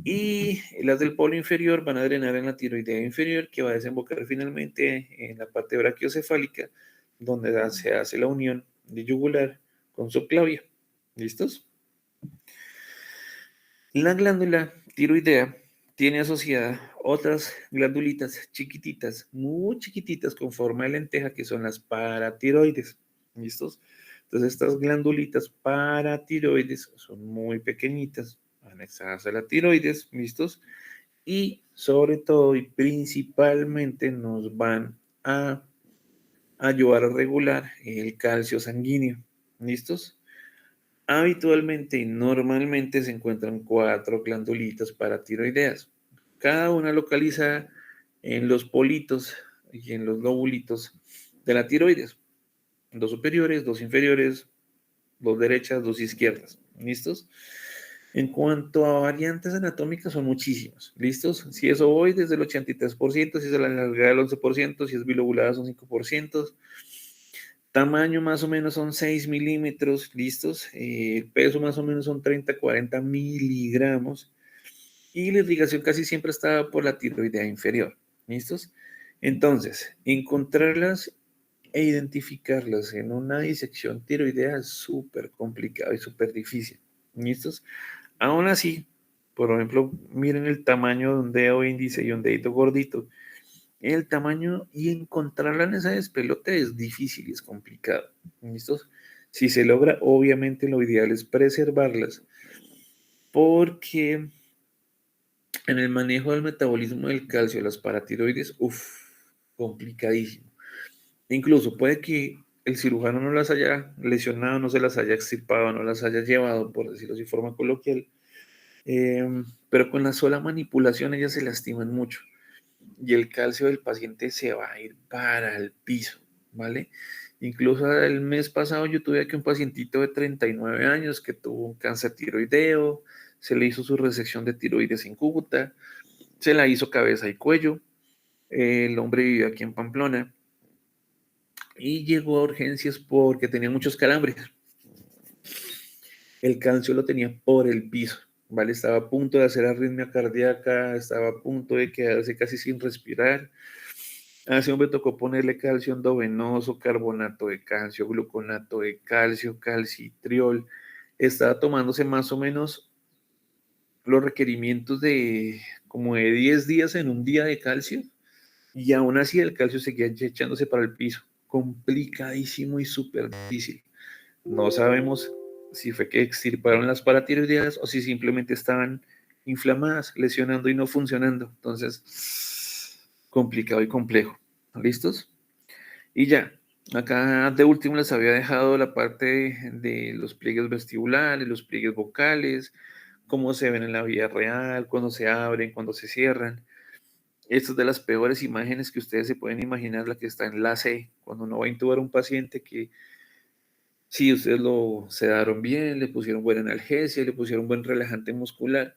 Y las del polo inferior van a drenar en la tiroidea inferior, que va a desembocar finalmente en la parte brachiocefálica, donde se hace la unión de yugular con subclavia. ¿Listos? La glándula tiroidea tiene asociada otras glandulitas chiquititas, muy chiquititas, con forma de lenteja, que son las paratiroides. ¿Listos? Entonces, estas glandulitas paratiroides son muy pequeñitas, anexadas a la tiroides. ¿Listos? Y sobre todo y principalmente nos van a ayudar a regular el calcio sanguíneo. ¿Listos? Habitualmente y normalmente se encuentran 4 glandulitas paratiroideas, cada una localizada en los politos y en los lobulitos de la tiroides. Dos superiores, dos inferiores, dos derechas, dos izquierdas. ¿Listos? En cuanto a variantes anatómicas, son muchísimas. ¿Listos? Si es ovoide, desde el 83%, si es la alargada, el 11%, si es bilobulada, son 5%. Tamaño más o menos son 6 milímetros, ¿listos? Peso más o menos son 30, 40 miligramos. Y la irrigación casi siempre está por la tiroidea inferior, ¿listos? Entonces, encontrarlas e identificarlas en una disección tiroidea es súper complicado y súper difícil, ¿listos? Aún así, por ejemplo, miren el tamaño de un dedo índice y un dedito gordito. El tamaño y encontrarla en esa despelote es difícil y es complicado. ¿Listos? Si se logra, obviamente lo ideal es preservarlas porque en el manejo del metabolismo del calcio, las paratiroides, complicadísimo. Incluso puede que el cirujano no las haya lesionado, no se las haya extirpado, no las haya llevado, por decirlo así, forma coloquial, pero con la sola manipulación ellas se lastiman mucho y el calcio del paciente se va a ir para el piso, ¿vale? Incluso el mes pasado yo tuve aquí un pacientito de 39 años que tuvo un cáncer tiroideo, se le hizo su resección de tiroides en Cúcuta, se la hizo cabeza y cuello, el hombre vivía aquí en Pamplona y llegó a urgencias porque tenía muchos calambres. El calcio lo tenía por el piso, ¿vale? Estaba a punto de hacer arritmia cardíaca, estaba a punto de quedarse casi sin respirar. A ese hombre tocó ponerle calcio endovenoso, carbonato de calcio, gluconato de calcio, calcitriol. Estaba tomándose más o menos los requerimientos de como de 10 días en un día de calcio y aún así el calcio seguía echándose para el piso. Complicadísimo y súper difícil. No sabemos si fue que extirparon las paratiroideas o si simplemente estaban inflamadas, lesionando y no funcionando. Entonces, complicado y complejo. ¿Listos? Y ya, acá de último les había dejado la parte de los pliegues vestibulares, los pliegues vocales, cómo se ven en la vida real, cuando se abren, cuando se cierran. Esta es de las peores imágenes que ustedes se pueden imaginar, la que está en la C, cuando uno va a intubar a un paciente que sí, ustedes lo sedaron bien, le pusieron buena analgesia, le pusieron buen relajante muscular,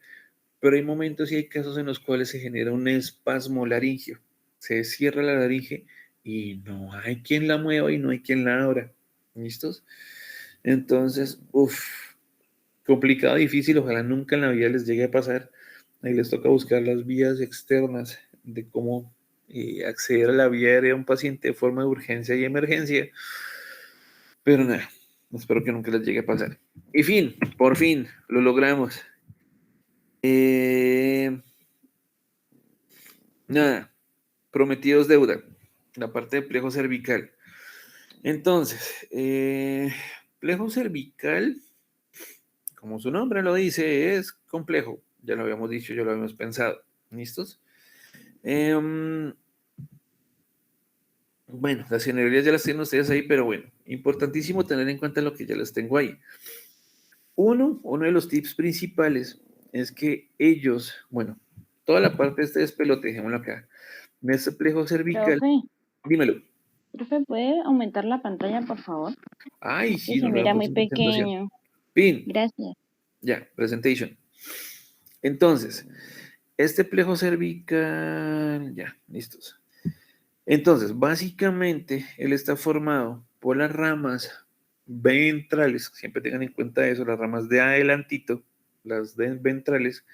pero hay momentos y hay casos en los cuales se genera un espasmo laringio. Se cierra la laringe y no hay quien la mueva y no hay quien la abra. ¿Listos? Entonces, complicado, difícil, ojalá nunca en la vida les llegue a pasar. Ahí les toca buscar las vías externas de cómo acceder a la vía aérea de un paciente de forma de urgencia y emergencia. Pero nada, espero que nunca les llegue a pasar. Y fin, por fin, lo logramos. Nada, prometidos deuda, la parte de plejo cervical. Entonces, plejo cervical, como su nombre lo dice, es complejo. Ya lo habíamos dicho, ya lo habíamos pensado. ¿Listos? Bueno, las generalidades ya las tienen ustedes ahí, pero bueno, importantísimo tener en cuenta lo que ya les tengo ahí. Uno de los tips principales es que ellos, bueno, toda la parte de este despelote, dejémoslo acá, de este plejo cervical, Profe, dímelo. profe, ¿puede aumentar la pantalla, por favor? Ay, Que sí, se no le mira da muy mucha presentación. pequeño. Pin, Gracias. ya, presentation. Entonces, este plejo cervical, ya, listos. Entonces, básicamente, él está formado por las ramas ventrales, siempre tengan en cuenta eso, las ramas de adelantito, las ventrales,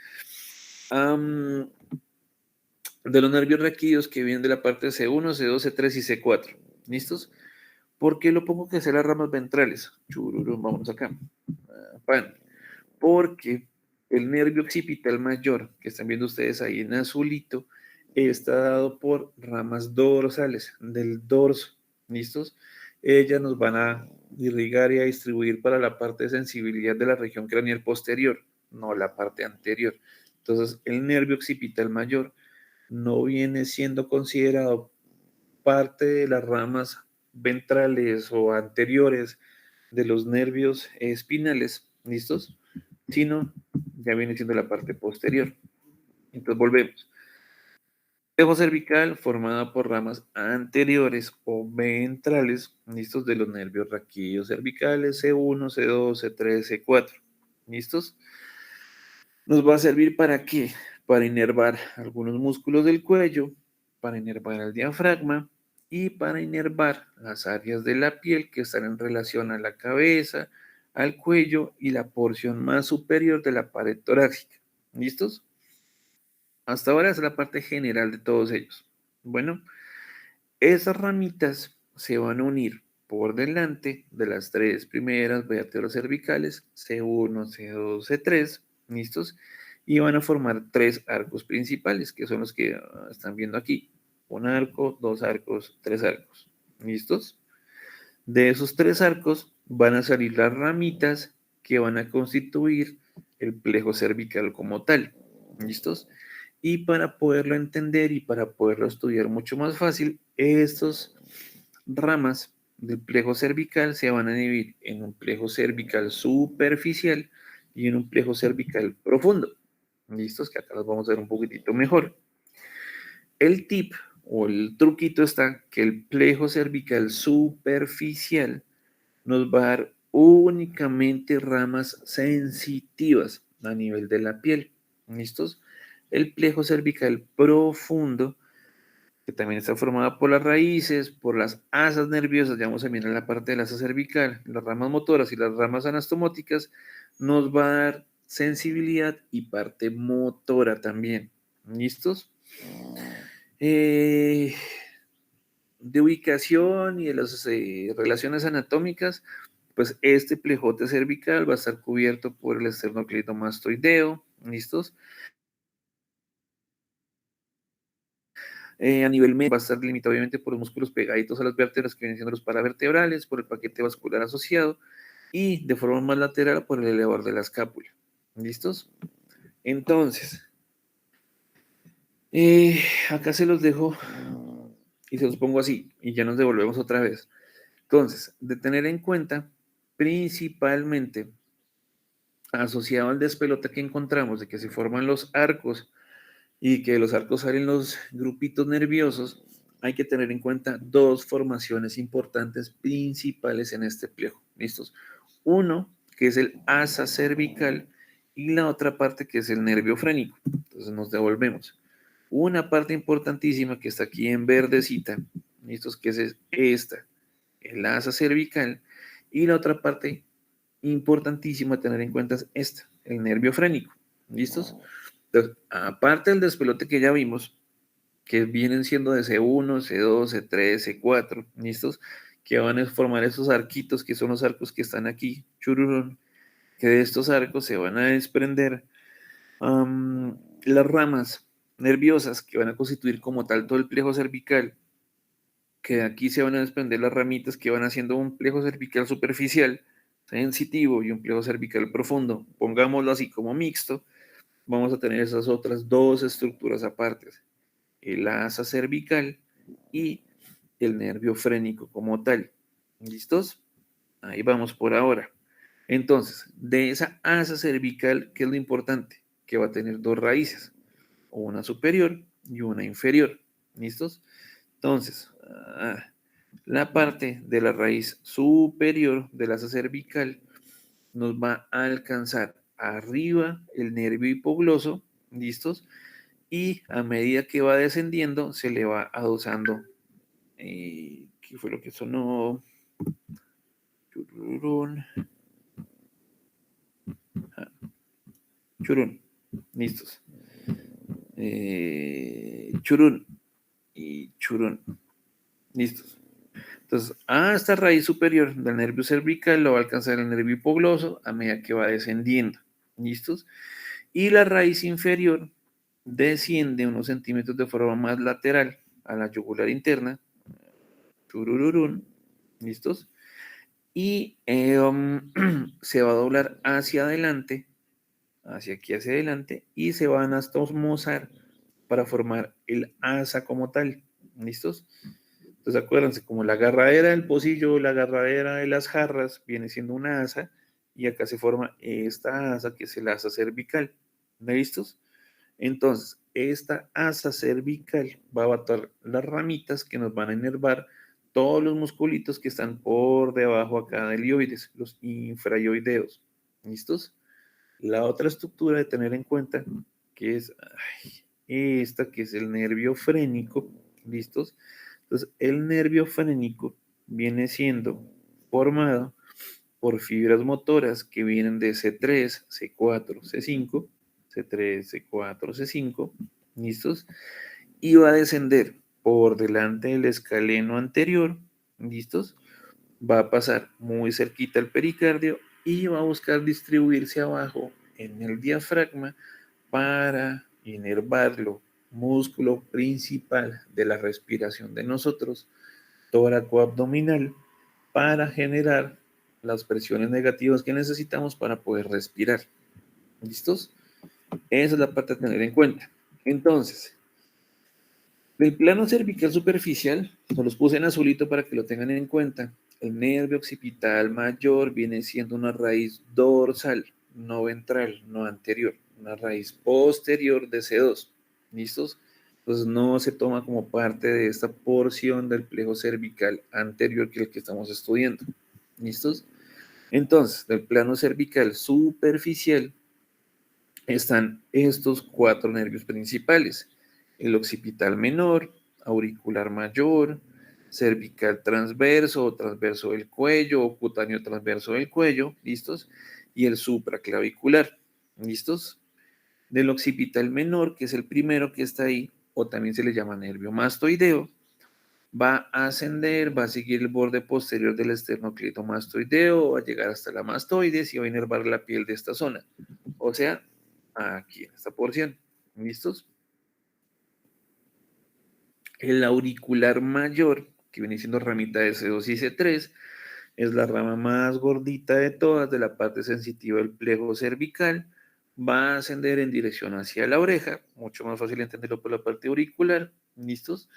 de los nervios raquídeos que vienen de la parte C1, C2, C3 y C4. ¿Listos? ¿Por qué lo pongo que sea las ramas ventrales? Chururu, vamos acá. Pan. Porque el nervio occipital mayor, que están viendo ustedes ahí en azulito, está dado por ramas dorsales del dorso. ¿Listos? Ellas nos van a irrigar y a distribuir para la parte de sensibilidad de la región craneal posterior, no la parte anterior. Entonces, el nervio occipital mayor no viene siendo considerado parte de las ramas ventrales o anteriores de los nervios espinales, ¿listos? Sino ya viene siendo la parte posterior. Entonces volvemos. Plejo cervical formada por ramas anteriores o ventrales, listos, de los nervios raquídeos cervicales, C1, C2, C3, C4. ¿Listos? Nos va a servir ¿para qué? Para inervar algunos músculos del cuello, para inervar el diafragma y para inervar las áreas de la piel que están en relación a la cabeza, al cuello y la porción más superior de la pared torácica. ¿Listos? Hasta ahora es la parte general de todos ellos. Bueno, esas ramitas se van a unir por delante de las tres primeras vértebras cervicales, C1, C2, C3, ¿listos? Y van a formar tres arcos principales, que son los que están viendo aquí. Un arco, dos arcos, tres arcos, ¿listos? De esos tres arcos van a salir las ramitas que van a constituir el plejo cervical como tal, ¿listos? Y para poderlo entender y para poderlo estudiar mucho más fácil, estas ramas del plejo cervical se van a dividir en un plejo cervical superficial y en un plejo cervical profundo. ¿Listos? Que acá los vamos a ver un poquitito mejor. El tip o el truquito está que el plejo cervical superficial nos va a dar únicamente ramas sensitivas a nivel de la piel. ¿Listos? El plejo cervical profundo, que también está formada por las raíces, por las asas nerviosas, ya vamos a mirar la parte del asa cervical, las ramas motoras y las ramas anastomóticas, nos va a dar sensibilidad y parte motora también. ¿Listos? De ubicación y de las relaciones anatómicas, pues este plejote cervical va a estar cubierto por el esternocleidomastoideo, ¿listos? A nivel medio va a estar limitado obviamente por los músculos pegaditos a las vértebras que vienen siendo los paravertebrales, por el paquete vascular asociado y de forma más lateral por el elevador de la escápula. ¿Listos? Entonces, acá se los dejo y se los pongo así y ya nos devolvemos otra vez. Entonces, de tener en cuenta principalmente asociado al despelote que encontramos de que se forman los arcos y que de los arcos salen los grupitos nerviosos, hay que tener en cuenta dos formaciones importantes principales en este plejo. ¿Listos? Uno, que es el asa cervical, y la otra parte que es el nervio frénico. Entonces nos devolvemos. Una parte importantísima que está aquí en verdecita, ¿listos? Que es esta, el asa cervical, y la otra parte importantísima a tener en cuenta es esta, el nervio frénico. ¿Listos? Entonces, aparte del despelote que ya vimos, que vienen siendo de C1, C2, C3, C4, ¿listos? Que van a formar esos arquitos, que son los arcos que están aquí, chururón, que de estos arcos se van a desprender las ramas nerviosas que van a constituir como tal todo el plejo cervical, que de aquí se van a desprender las ramitas que van haciendo un plejo cervical superficial, sensitivo y un plejo cervical profundo, pongámoslo así como mixto. Vamos a tener esas otras dos estructuras apartes, el asa cervical y el nervio frénico como tal. ¿Listos? Ahí vamos por ahora. Entonces, de esa asa cervical, ¿qué es lo importante? Que va a tener dos raíces, una superior y una inferior. ¿Listos? Entonces, la parte de la raíz superior del asa cervical nos va a alcanzar arriba el nervio hipogloso, ¿listos? Y a medida que va descendiendo, se le va adosando. ¿Qué fue lo que sonó? Chururún. Churún. Listos. Churún. Y churún. Listos. Entonces, esta raíz superior del nervio cervical lo va a alcanzar el nervio hipogloso a medida que va descendiendo. ¿Listos? Y la raíz inferior desciende unos centímetros de forma más lateral a la yugular interna. Churururún. ¿Listos? Y se va a doblar hacia adelante, hacia aquí hacia adelante, y se van a anastomosar para formar el asa como tal. ¿Listos? Entonces acuérdense, como la agarradera del pocillo, la agarradera de las jarras viene siendo una asa, y acá se forma esta asa que es el asa cervical. ¿Listos? Entonces, esta asa cervical va a botar las ramitas que nos van a inervar todos los musculitos que están por debajo acá del ilioides, los infraioideos. ¿Listos? La otra estructura de tener en cuenta, que es esta, que es el nervio frénico. ¿Listos? Entonces, el nervio frénico viene siendo formado por fibras motoras que vienen de C3, C4, C5, C3, C4, C5, ¿listos? Y va a descender por delante del escaleno anterior, ¿listos? Va a pasar muy cerquita al pericardio y va a buscar distribuirse abajo en el diafragma para inervarlo, músculo principal de la respiración de nosotros, tóraco-abdominal, para generar las presiones negativas que necesitamos para poder respirar. ¿Listos? Esa es la parte a tener en cuenta. Entonces, del plano cervical superficial, se los puse en azulito para que lo tengan en cuenta. El nervio occipital mayor viene siendo una raíz dorsal, no ventral, no anterior, una raíz posterior de C2. ¿Listos? Entonces no se toma como parte de esta porción del plejo cervical anterior que el que estamos estudiando. ¿Listos? Entonces, del plano cervical superficial están estos 4 nervios principales: el occipital menor, auricular mayor, cervical transverso o transverso del cuello o cutáneo transverso del cuello, ¿listos? Y el supraclavicular, ¿listos? Del occipital menor, que es el primero que está ahí, o también se le llama nervio mastoideo, va a ascender, va a seguir el borde posterior del esternocleidomastoideo, va a llegar hasta la mastoides y va a inervar la piel de esta zona. O sea, aquí en esta porción. ¿Listos? El auricular mayor, que viene siendo ramita de C2 y C3, es la rama más gordita de todas, de la parte sensitiva del plejo cervical. Va a ascender en dirección hacia la oreja, mucho más fácil entenderlo por la parte auricular. ¿Listos?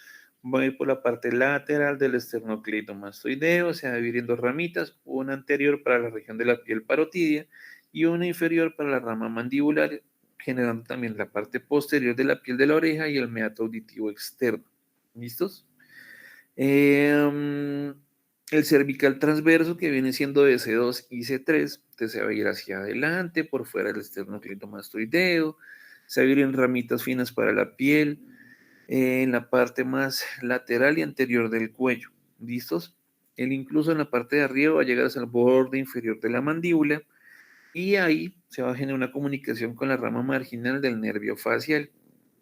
Va a ir por la parte lateral del esternocleidomastoideo, se va a dividir en 2 ramitas, una anterior para la región de la piel parotidia y una inferior para la rama mandibular, generando también la parte posterior de la piel de la oreja y el meato auditivo externo. ¿Listos? El cervical transverso, que viene siendo de C2 y C3, se va a ir hacia adelante, por fuera del esternocleidomastoideo, se va a ir en ramitas finas para la piel, en la parte más lateral y anterior del cuello. ¿Listos? Él incluso en la parte de arriba va a llegar hasta el borde inferior de la mandíbula y ahí se va a generar una comunicación con la rama marginal del nervio facial.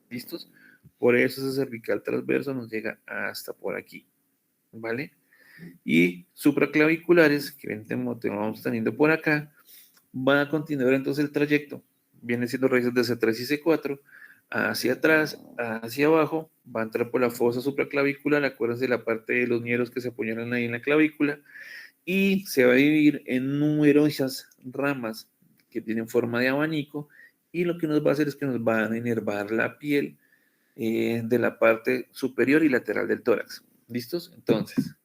¿Listos? Por eso ese cervical transverso nos llega hasta por aquí. ¿Vale? Y supraclaviculares, que vamos teniendo por acá, va a continuar entonces el trayecto. Viene siendo raíces de C3 y C4, hacia atrás, hacia abajo, va a entrar por la fosa supraclavicular, acuérdense de la parte de los ñeros que se apoyaron ahí en la clavícula, y se va a dividir en numerosas ramas que tienen forma de abanico, y lo que nos va a hacer es que nos van a inervar la piel de la parte superior y lateral del tórax. ¿Listos? Entonces,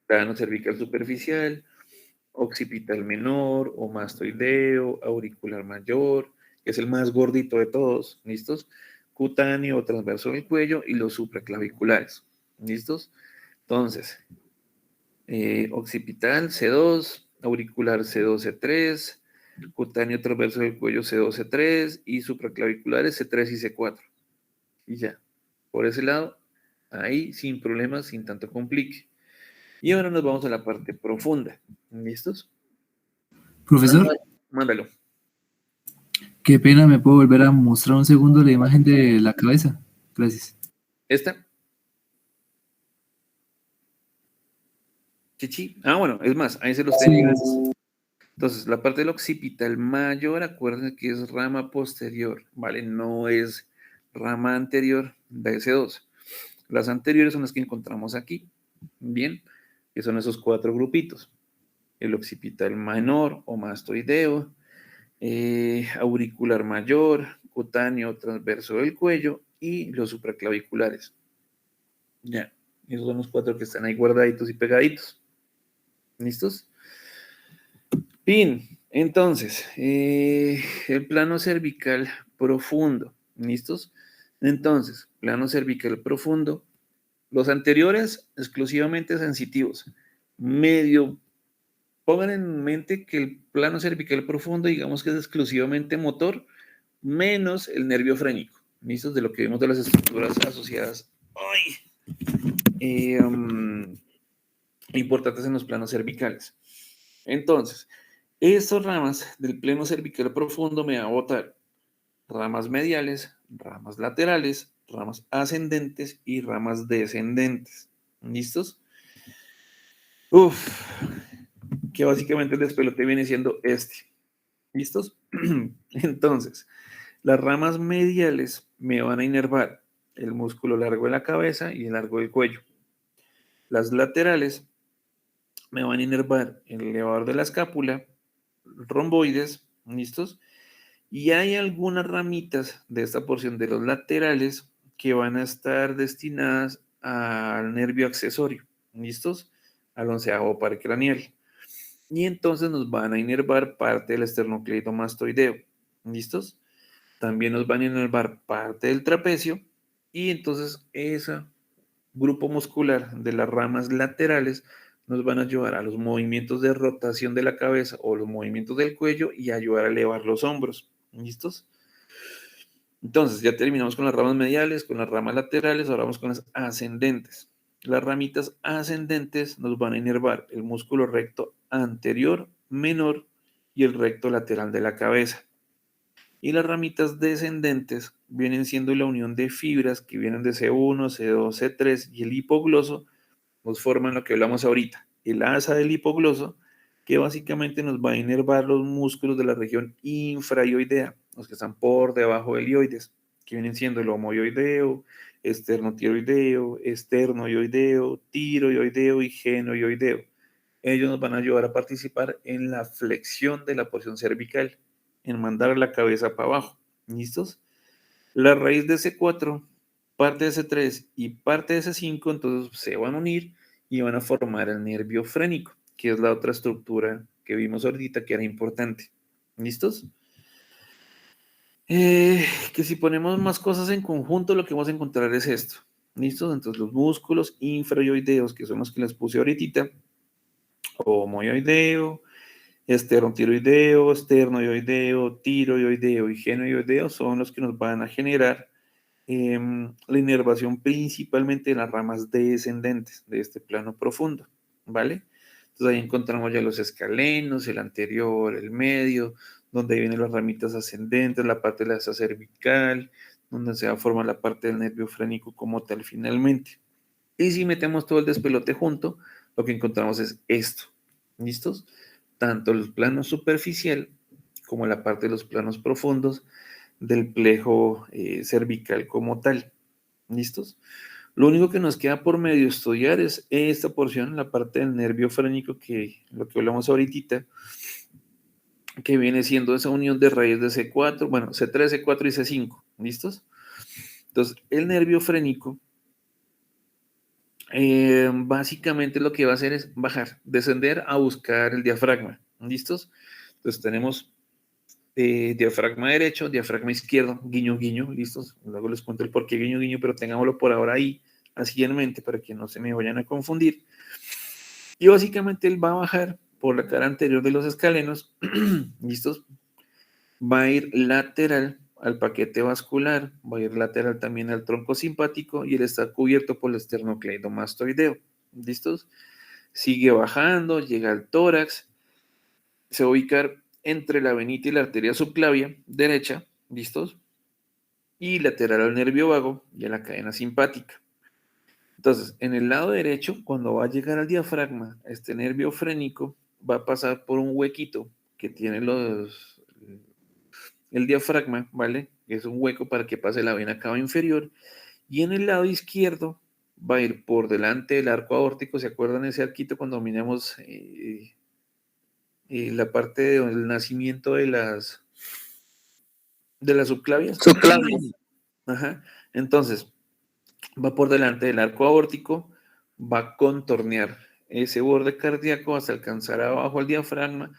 plano cervical superficial, occipital menor o mastoideo, auricular mayor, que es el más gordito de todos, ¿listos? Cutáneo o transverso del cuello y los supraclaviculares, ¿listos? Entonces, occipital C2, auricular C2, C3, cutáneo transverso del cuello C2, C3 y supraclaviculares C3 y C4. Y ya, por ese lado, ahí sin problemas, sin tanto complique. Y ahora nos vamos a la parte profunda. ¿Listos? Profesor, Mándalo. qué pena, ¿me puedo volver a mostrar un segundo la imagen de la cabeza? Gracias. ¿Esta? Chichi. Ah, bueno, es más, ahí se los Sí, tengo. gracias. Entonces, la parte del occipital mayor, acuérdense que es rama posterior, ¿vale? No es rama anterior de S2. Las anteriores son las que encontramos aquí, ¿bien? Que son esos 4 grupitos. El occipital menor o mastoideo, auricular mayor, cutáneo transverso del cuello y los supraclaviculares. Ya, esos son los 4 que están ahí guardaditos y pegaditos. ¿Listos? Bien, entonces, el plano cervical profundo, ¿Listos? Entonces, plano cervical profundo. Los anteriores, exclusivamente sensitivos. Medio, pongan en mente que el plano cervical profundo, digamos que es exclusivamente motor, menos el nervio frénico. ¿Listos? De lo que vimos de las estructuras asociadas. ¡Ay! Importantes en los planos cervicales. Entonces, estas ramas del plano cervical profundo me van a botar ramas mediales, ramas laterales, ramas ascendentes y ramas descendentes. ¿Listos? Que básicamente el despelote viene siendo este. ¿Listos? Entonces, las ramas mediales me van a inervar el músculo largo de la cabeza y el largo del cuello. Las laterales me van a inervar el elevador de la escápula, romboides, ¿listos? Y hay algunas ramitas de esta porción de los laterales que van a estar destinadas al nervio accesorio, ¿listos? Al onceavo par craneal. Y entonces nos van a inervar parte del esternocleidomastoideo, ¿listos? También nos van a inervar parte del trapecio y entonces ese grupo muscular de las ramas laterales nos van a ayudar a los movimientos de rotación de la cabeza o los movimientos del cuello y ayudar a elevar los hombros. ¿Listos? Entonces, ya terminamos con las ramas mediales, con las ramas laterales, ahora vamos con las ascendentes. Las ramitas ascendentes nos van a inervar el músculo recto anterior, menor y el recto lateral de la cabeza. Y las ramitas descendentes vienen siendo la unión de fibras que vienen de C1, C2, C3 y el hipogloso nos forman lo que hablamos ahorita, el asa del hipogloso, que básicamente nos va a inervar los músculos de la región infraioidea, los que están por debajo del ioides, que vienen siendo el homoioideo, esternotiroideo, esternoioideo, tiroioideo y genoioideo. Ellos nos van a ayudar a participar en la flexión de la porción cervical, en mandar la cabeza para abajo. ¿Listos? La raíz de C4, parte de C3 y parte de C5, entonces se van a unir y van a formar el nervio frénico, que es la otra estructura que vimos ahorita que era importante. ¿Listos? Que si ponemos más cosas en conjunto, lo que vamos a encontrar es esto. ¿Listos? Entonces los músculos infraioideos, que son los que les puse ahorita, homoioideo, esternotiroideo, esternoioideo, tiroioideo y genoioideo son los que nos van a generar la inervación principalmente en las ramas descendentes de este plano profundo, ¿vale? Entonces ahí encontramos ya los escalenos, el anterior, el medio, donde vienen las ramitas ascendentes, la parte de la asa cervical, donde se va a formar la parte del nervio frénico como tal finalmente. Y si metemos todo el despelote junto, lo que encontramos es esto, ¿listos? Tanto el plano superficial como la parte de los planos profundos del plejo cervical como tal. ¿Listos? Lo único que nos queda por medio estudiar es esta porción, la parte del nervio frénico, que lo que hablamos ahorita, que viene siendo esa unión de raíz de C4, bueno, C3, C4 y C5. ¿Listos? Entonces, el nervio frénico básicamente lo que va a hacer es bajar, descender a buscar el diafragma. ¿Listos? Entonces tenemos diafragma derecho, diafragma izquierdo, guiño, guiño, listos. Luego les cuento el por qué guiño, guiño, pero tengámoslo por ahora ahí, así en mente, para que no se me vayan a confundir. Y básicamente él va a bajar por la cara anterior de los escalenos, listos. Va a ir lateral al paquete vascular, va a ir lateral también al tronco simpático y él está cubierto por el esternocleidomastoideo, listos. Sigue bajando, llega al tórax, se va a ubicar entre la venita y la arteria subclavia derecha, ¿listos? Y lateral al nervio vago y a la cadena simpática. Entonces, en el lado derecho, cuando va a llegar al diafragma, este nervio frénico va a pasar por un huequito que tiene el diafragma, ¿vale? Es un hueco para que pase la vena cava inferior. Y en el lado izquierdo va a ir por delante del arco aórtico. ¿Se acuerdan ese arquito cuando miramos la parte del nacimiento de las subclavias? Subclavias. Ajá. Entonces, va por delante del arco aórtico, va a contornear ese borde cardíaco hasta alcanzar abajo al diafragma,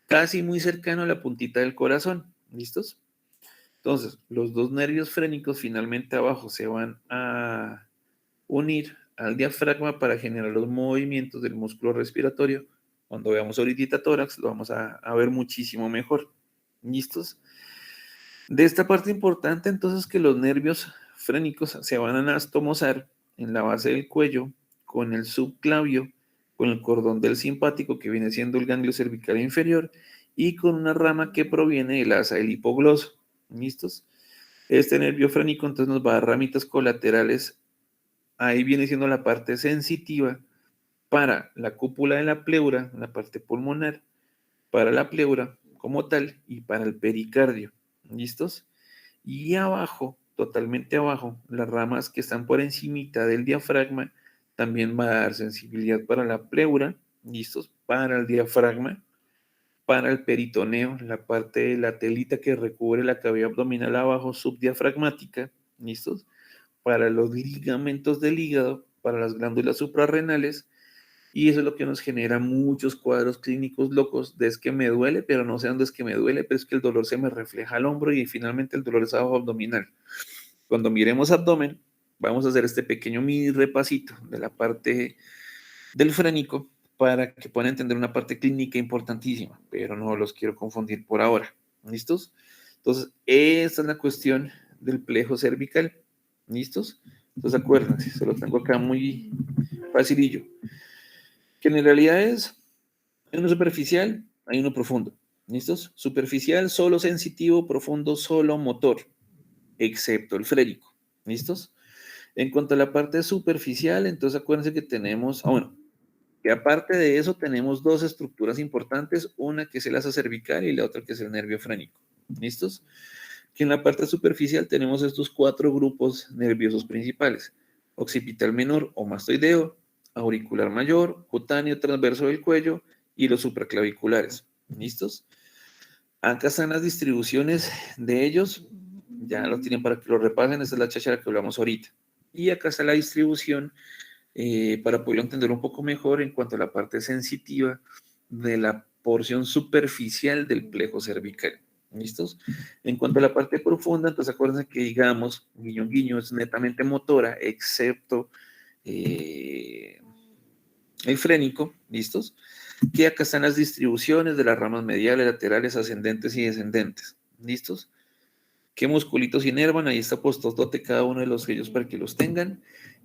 casi muy cercano a la puntita del corazón. ¿Listos? Entonces, los dos nervios frénicos finalmente abajo se van a unir al diafragma para generar los movimientos del músculo respiratorio. Cuando veamos ahorita tórax, lo vamos a ver muchísimo mejor. ¿Listos? De esta parte importante, entonces, que los nervios frénicos se van a anastomosar en la base del cuello, con el subclavio, con el cordón del simpático, que viene siendo el ganglio cervical inferior, y con una rama que proviene del asa del hipogloso. ¿Listos? Este nervio frénico entonces nos va a dar ramitas colaterales. Ahí viene siendo la parte sensitiva para la cúpula de la pleura, la parte pulmonar, para la pleura como tal y para el pericardio. ¿Listos? Y abajo, totalmente abajo, las ramas que están por encimita del diafragma, también va a dar sensibilidad para la pleura, ¿listos? Para el diafragma, para el peritoneo, la parte de la telita que recubre la cavidad abdominal abajo, subdiafragmática, ¿listos? Para los ligamentos del hígado, para las glándulas suprarrenales, y eso es lo que nos genera muchos cuadros clínicos locos de es que me duele, pero no sé dónde es que me duele, pero es que el dolor se me refleja al hombro y finalmente el dolor es abajo abdominal. Cuando miremos abdomen, vamos a hacer este pequeño mini repasito de la parte del frénico para que puedan entender una parte clínica importantísima, pero no los quiero confundir por ahora. ¿Listos? Entonces, esta es la cuestión del plejo cervical. ¿Listos? Entonces, acuérdense, se lo tengo acá muy facilillo. Que en realidad hay uno superficial, hay uno profundo. ¿Listos? Superficial, solo sensitivo, profundo, solo motor, excepto el frénico. ¿Listos? En cuanto a la parte superficial, entonces acuérdense que tenemos, que aparte de eso tenemos dos estructuras importantes, una que es el asa cervical y la otra que es el nervio frénico. ¿Listos? Que en la parte superficial tenemos estos 4 grupos nerviosos principales: occipital menor o mastoideo, auricular mayor, cutáneo transverso del cuello y los supraclaviculares. ¿Listos? Acá están las distribuciones de ellos, ya lo tienen para que lo repasen, esta es la cháchara que hablamos ahorita. Y acá está la distribución para poderlo entender un poco mejor en cuanto a la parte sensitiva de la porción superficial del plejo cervical. ¿Listos? En cuanto a la parte profunda, entonces acuérdense que digamos, guiño guiño es netamente motora, excepto el frénico. ¿Listos? Que acá están las distribuciones de las ramas mediales, laterales, ascendentes y descendentes. ¿Listos? ¿Qué musculitos inervan? Ahí está puestotote cada uno de los sellos para que los tengan.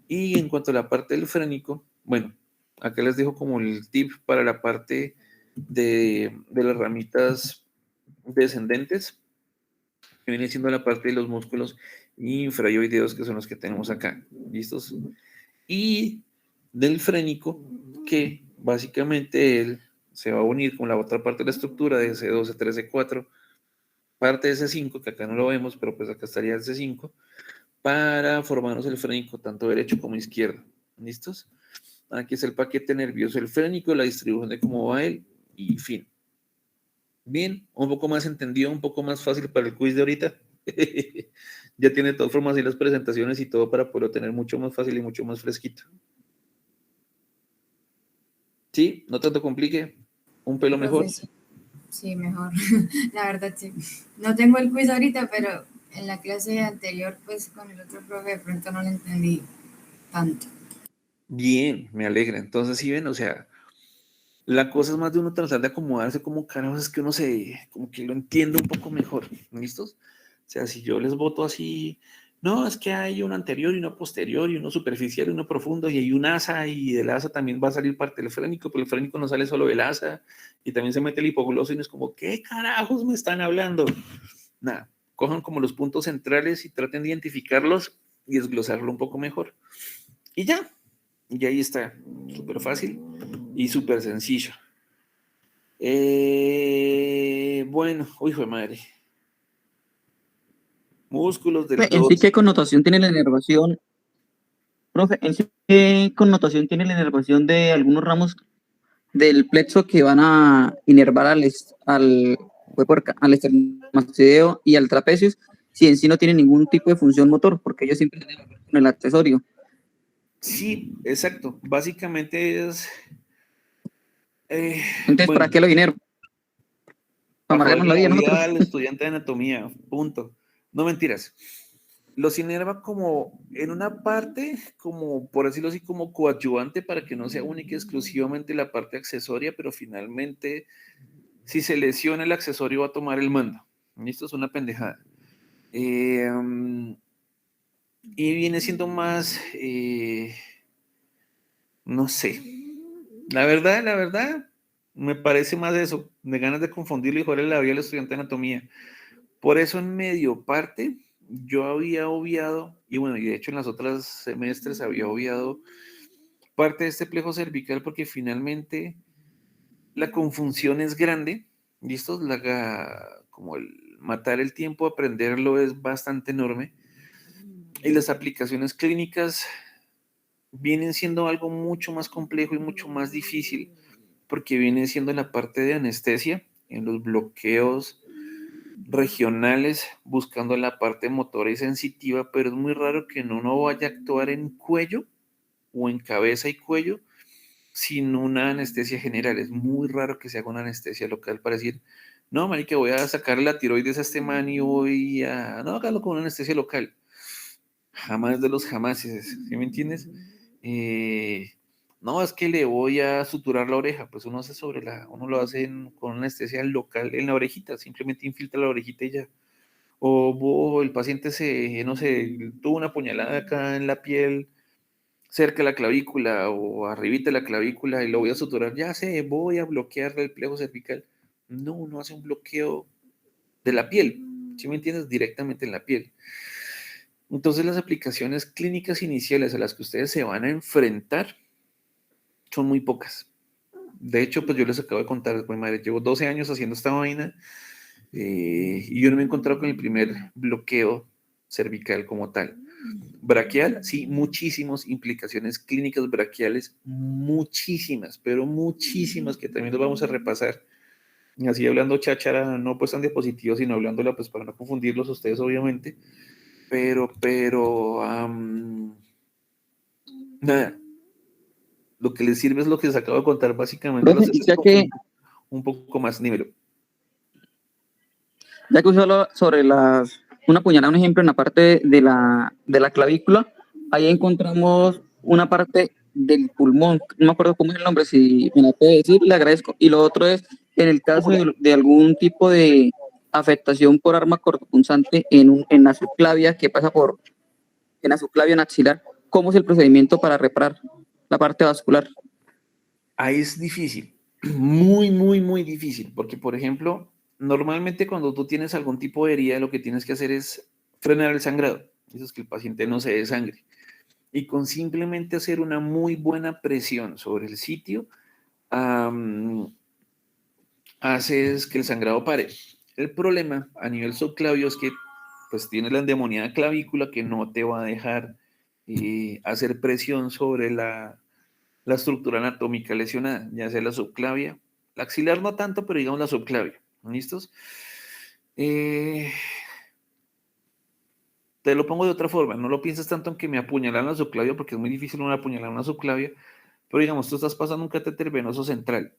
Y en cuanto a la parte del frénico, bueno, acá les dejo como el tip para la parte de las ramitas descendentes, que viene siendo la parte de los músculos infrayoideos, que son los que tenemos acá. ¿Listos? Y del frénico, que básicamente él se va a unir con la otra parte de la estructura de C2, C3, C4, parte de C5, que acá no lo vemos, pero pues acá estaría el C5, para formarnos el frénico tanto derecho como izquierdo. ¿Listos? Aquí es el paquete nervioso, el frénico, la distribución de cómo va él y fin. Bien, un poco más entendido, un poco más fácil para el quiz de ahorita. Ya tiene todas formas y las presentaciones y todo para poderlo tener mucho más fácil y mucho más fresquito. ¿Sí? ¿No tanto complique? ¿Un pelo mejor? Sí, mejor. La verdad, sí. No tengo el quiz ahorita, pero en la clase anterior, pues con el otro profe, de pronto no lo entendí tanto. Bien, me alegra. Entonces, sí ven, o sea, la cosa es más de uno tratar de acomodarse como carajos, es que uno como que lo entiende un poco mejor. ¿Listos? O sea, si yo les voto así, no, es que hay uno anterior y uno posterior y uno superficial y uno profundo y hay un asa y del asa también va a salir parte del frénico, pero el frénico no sale solo del asa y también se mete el hipogloso y no es como, ¿qué carajos me están hablando? Nada, cojan como los puntos centrales y traten de identificarlos y desglosarlo un poco mejor. Y ya, y ahí está, súper fácil y súper sencillo. Bueno, uy, fue madre. Músculos del ¿En sí qué connotación tiene la inervación? Profe, ¿en sí qué connotación tiene la inervación de algunos ramos del plexo que van a inervar al esternocleidomastoideo y al trapecio, si en sí no tienen ningún tipo de función motor, porque ellos siempre tienen que ver con el accesorio? Sí, exacto. Básicamente es... Entonces, bueno, ¿para qué lo inervo? Para para amargarnos joderle la la vida a vida nosotros. al estudiante de anatomía, punto. No mentiras. Los inerva como en una parte, como por decirlo así, como coadyuvante para que no sea única y exclusivamente la parte accesoria, pero finalmente, si se lesiona el accesorio, va a tomar el mando. Esto es una pendejada. Y viene siendo más, no sé. La verdad, me parece más eso, de ganas de confundirlo y joderle la vida al estudiante de anatomía. Por eso en medio parte yo había obviado, y bueno, y de hecho en las otras semestres había obviado parte de este plejo cervical porque finalmente la confusión es grande, ¿listo? Como el matar el tiempo, aprenderlo es bastante enorme. Y las aplicaciones clínicas vienen siendo algo mucho más complejo y mucho más difícil porque viene siendo la parte de anestesia en los bloqueos regionales, buscando la parte motora y sensitiva, pero es muy raro que no vaya a actuar en cuello o en cabeza y cuello sin una anestesia general. Es muy raro que se haga una anestesia local para decir, no, marica, voy a sacar la tiroides a este man y voy a... No, hágalo con una anestesia local. Jamás de los jamases, ¿sí me entiendes? Eh, no, es que le voy a suturar la oreja, pues uno hace uno lo hace con una anestesia local en la orejita, simplemente infiltra la orejita y ya. O el paciente no sé, tuvo una puñalada acá en la piel, cerca de la clavícula o arribita de la clavícula y lo voy a suturar, ya sé, voy a bloquear el plejo cervical. No, uno hace un bloqueo de la piel, ¿sí me entiendes? Directamente en la piel. Entonces las aplicaciones clínicas iniciales a las que ustedes se van a enfrentar son muy pocas. De hecho, pues yo les acabo de contar, pues madre, llevo 12 años haciendo esta vaina y yo no me he encontrado con el primer bloqueo cervical como tal. Braquial, sí, muchísimas implicaciones clínicas braquiales, muchísimas, pero muchísimas que también los vamos a repasar. Así hablando cháchara, no pues en diapositivos, sino hablándola pues para no confundirlos a ustedes obviamente. Nada, lo que les sirve es lo que les acabo de contar básicamente. No Profe, sé si un poco más, nímelo. ya que usted habló sobre una puñalada, un ejemplo en la parte de la clavícula, ahí encontramos una parte del pulmón, no me acuerdo cómo es el nombre, si me la puede decir, le agradezco. Y lo otro es, en el caso de algún tipo de afectación por arma cortopunzante en la subclavia, que pasa en la subclavia axilar, ¿cómo es el procedimiento para reparar la parte vascular? Ahí es difícil, muy, muy, muy difícil, porque por ejemplo, normalmente cuando tú tienes algún tipo de herida, lo que tienes que hacer es frenar el sangrado. Eso es que el paciente no se desangre. Y con simplemente hacer una muy buena presión sobre el sitio, haces que el sangrado pare. El problema a nivel subclavio es que pues tienes la endemoniada clavícula que no te va a dejar hacer presión sobre la estructura anatómica lesionada, ya sea la subclavia, la axilar no tanto, pero digamos la subclavia. ¿Listos? Eh, Te lo pongo de otra forma, no lo pienses tanto en que me apuñalan la subclavia, porque es muy difícil una apuñalar una subclavia, pero digamos, tú estás pasando un catéter venoso central,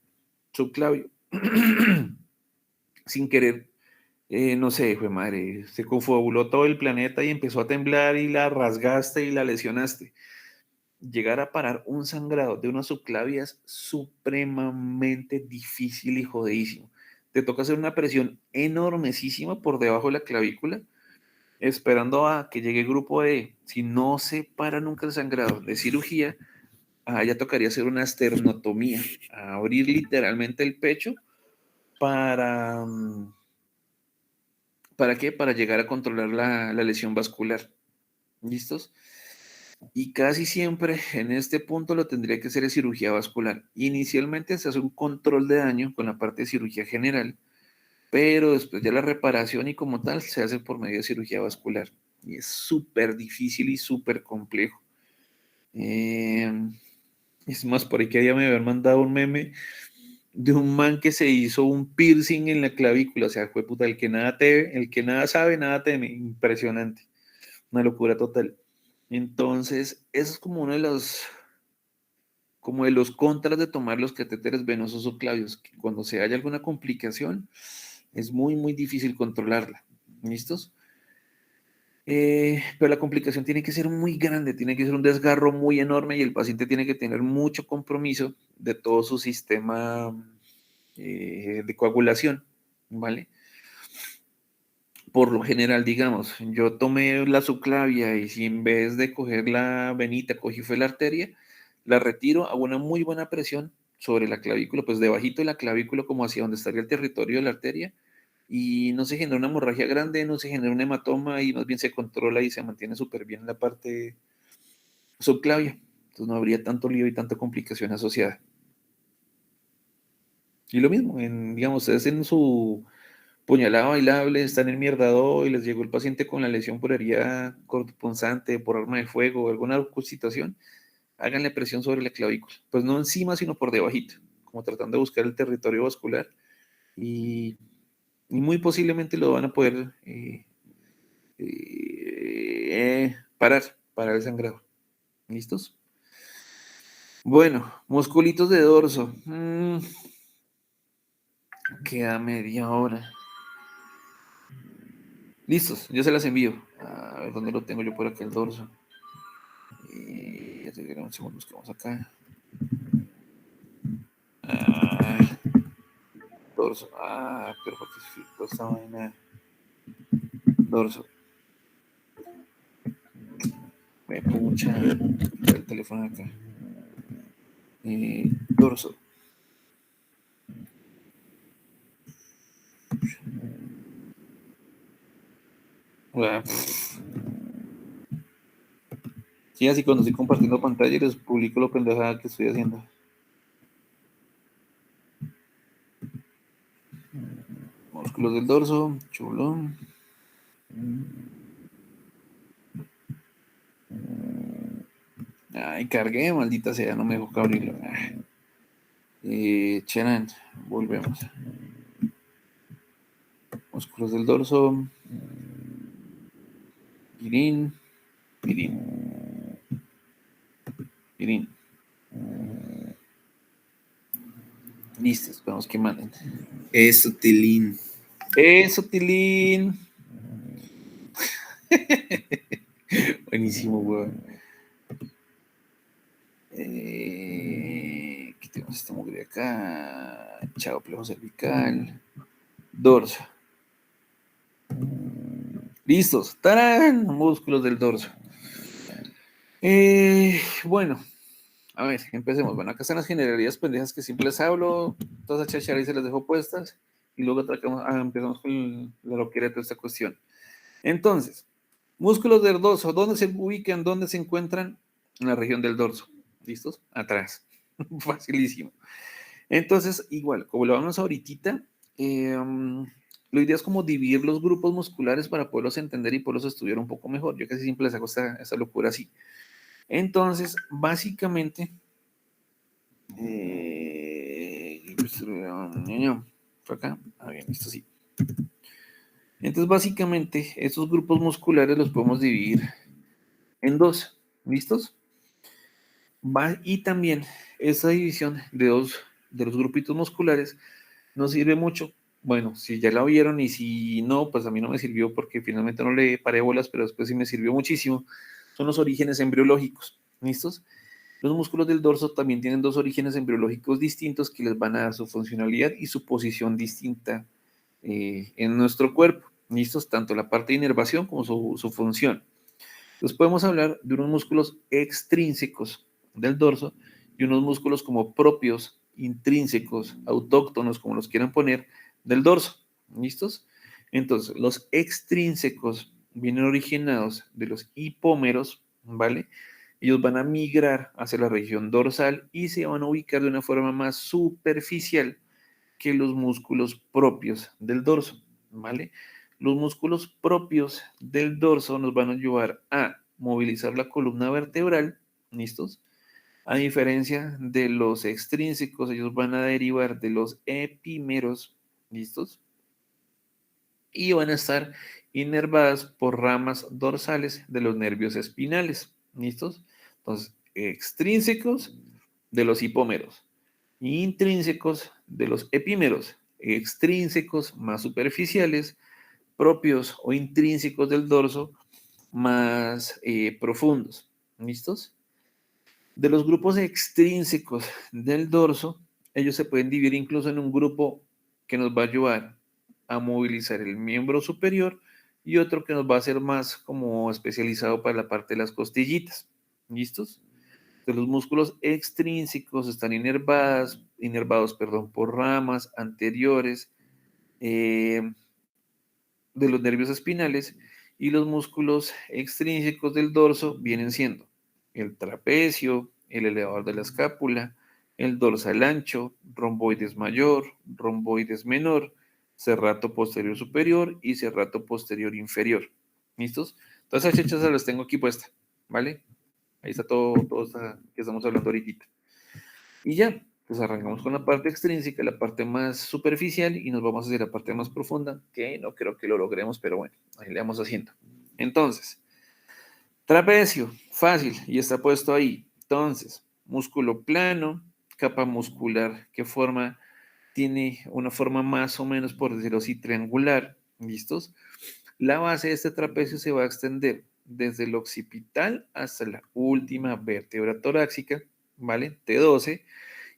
subclavio, sin querer, no sé, fue madre, se confabuló todo el planeta y empezó a temblar y la rasgaste y la lesionaste. Llegar a parar un sangrado de una subclavia es supremamente difícil y jodidísimo. Te toca hacer una presión enormesísima por debajo de la clavícula, esperando a que llegue el grupo de, si no se para nunca el sangrado de cirugía, ya tocaría hacer una esternotomía, abrir literalmente el pecho para, ¿para qué? Para llegar a controlar la lesión vascular. ¿Listos? Y casi siempre en este punto lo tendría que hacer en cirugía vascular. Inicialmente se hace un control de daño con la parte de cirugía general, pero después ya la reparación y como tal se hace por medio de cirugía vascular. Y es súper difícil y súper complejo. Eh, es más, por ahí que ya me habían mandado un meme de un man que se hizo un piercing en la clavícula. O sea, fue puta, el que nada teme, el que nada sabe, nada teme. Impresionante. Una locura total. Entonces, eso es como de los contras de tomar los catéteres venosos o clavios, que cuando se haya alguna complicación, es muy, muy difícil controlarla. ¿Listos? Pero la complicación tiene que ser muy grande, tiene que ser un desgarro muy enorme y el paciente tiene que tener mucho compromiso de todo su sistema de coagulación, ¿vale? Por lo general, digamos, yo tomé la subclavia y si en vez de coger la venita cogí fue la arteria, la retiro, hago una muy buena presión sobre la clavícula, pues debajito de la clavícula como hacia donde estaría el territorio de la arteria y no se genera una hemorragia grande, no se genera un hematoma y más bien se controla y se mantiene súper bien la parte subclavia. Entonces no habría tanto lío y tanta complicación asociada. Y lo mismo, digamos, ustedes en su puñalada bailable, están en mierdado y les llegó el paciente con la lesión por herida cortopunzante, por arma de fuego o alguna situación, háganle presión sobre la clavícula. Pues no encima, sino por debajito, como tratando de buscar el territorio vascular y, y muy posiblemente lo van a poder parar el sangrado. ¿Listos? Bueno, musculitos de dorso. Queda media hora. Listos, yo se las envío. A ver dónde lo tengo yo por acá el dorso. Ya te diré un segundo, buscamos acá. Ah, dorso. Pero porque filtró esta vaina. Dorso. Me pucha. El teléfono acá. Dorso. Sí, así cuando estoy compartiendo pantalla les publico lo pendejada que estoy haciendo. Músculos del dorso, chulón. Ay, cargué, maldita sea, no me dejó abrirlo. Chenan, volvemos. Músculos del dorso. Pirín, pirín, pirín. Listos, esperamos que manden. Eso, Tilín. Eso, Tilín. Buenísimo, weón. Quitemos esta mugre acá. Chao, plejo cervical. Dorso. Listos. ¡Tarán! Músculos del dorso. Bueno, a ver, empecemos. Bueno, acá están las generalidades pendejas que siempre les hablo. Todas esas chacharas y se las dejo puestas. Y luego empezamos con la loquera de toda esta cuestión. Entonces, músculos del dorso, ¿dónde se ubican? ¿Dónde se encuentran? En la región del dorso. ¿Listos? Atrás. Facilísimo. Entonces, igual, como lo vamos ahorita, lo idea es como dividir los grupos musculares para poderlos entender y poderlos estudiar un poco mejor. Yo casi siempre les hago esta locura así. Entonces, básicamente, fue acá. Bien, listo, sí. Entonces, básicamente, estos grupos musculares los podemos dividir en dos. ¿Listos? Y también esa división de los grupitos musculares nos sirve mucho. Bueno, si ya la vieron y si no, pues a mí no me sirvió porque finalmente no le paré bolas, pero después sí me sirvió muchísimo. Son los orígenes embriológicos. ¿Listos? Los músculos del dorso también tienen dos orígenes embriológicos distintos que les van a dar su funcionalidad y su posición distinta en nuestro cuerpo. ¿Listos? Tanto la parte de inervación como su función. Entonces podemos hablar de unos músculos extrínsecos del dorso y unos músculos como propios, intrínsecos, autóctonos, como los quieran poner, del dorso. ¿Listos? Entonces, los extrínsecos vienen originados de los hipómeros, ¿vale? Ellos van a migrar hacia la región dorsal y se van a ubicar de una forma más superficial que los músculos propios del dorso, ¿vale? Los músculos propios del dorso nos van a ayudar a movilizar la columna vertebral, ¿listos? A diferencia de los extrínsecos, ellos van a derivar de los epímeros, ¿listos? Y van a estar inervadas por ramas dorsales de los nervios espinales, ¿listos? Entonces, extrínsecos de los hipómeros, intrínsecos de los epímeros, extrínsecos más superficiales, propios o intrínsecos del dorso, más profundos. ¿Listos? De los grupos extrínsecos del dorso, ellos se pueden dividir incluso en un grupo que nos va a ayudar a movilizar el miembro superior y otro que nos va a hacer más como especializado para la parte de las costillitas. ¿Listos? De los músculos extrínsecos están inervados, por ramas anteriores de los nervios espinales, y los músculos extrínsecos del dorso vienen siendo el trapecio, el elevador de la escápula, el dorsal ancho, romboides mayor, romboides menor, serrato posterior superior y serrato posterior inferior. ¿Listos? Todas esas chechas las tengo aquí puestas, ¿vale? Ahí está todo está, que estamos hablando ahorita. Y ya, pues arrancamos con la parte extrínseca, la parte más superficial, y nos vamos hacia la parte más profunda, que no creo que lo logremos, pero bueno, ahí le vamos haciendo. Entonces, trapecio, fácil, y está puesto ahí. Entonces, músculo plano, capa muscular que tiene una forma más o menos, por decirlo así, triangular. ¿Listos? La base de este trapecio se va a extender desde el occipital hasta la última vértebra torácica, ¿vale? T12,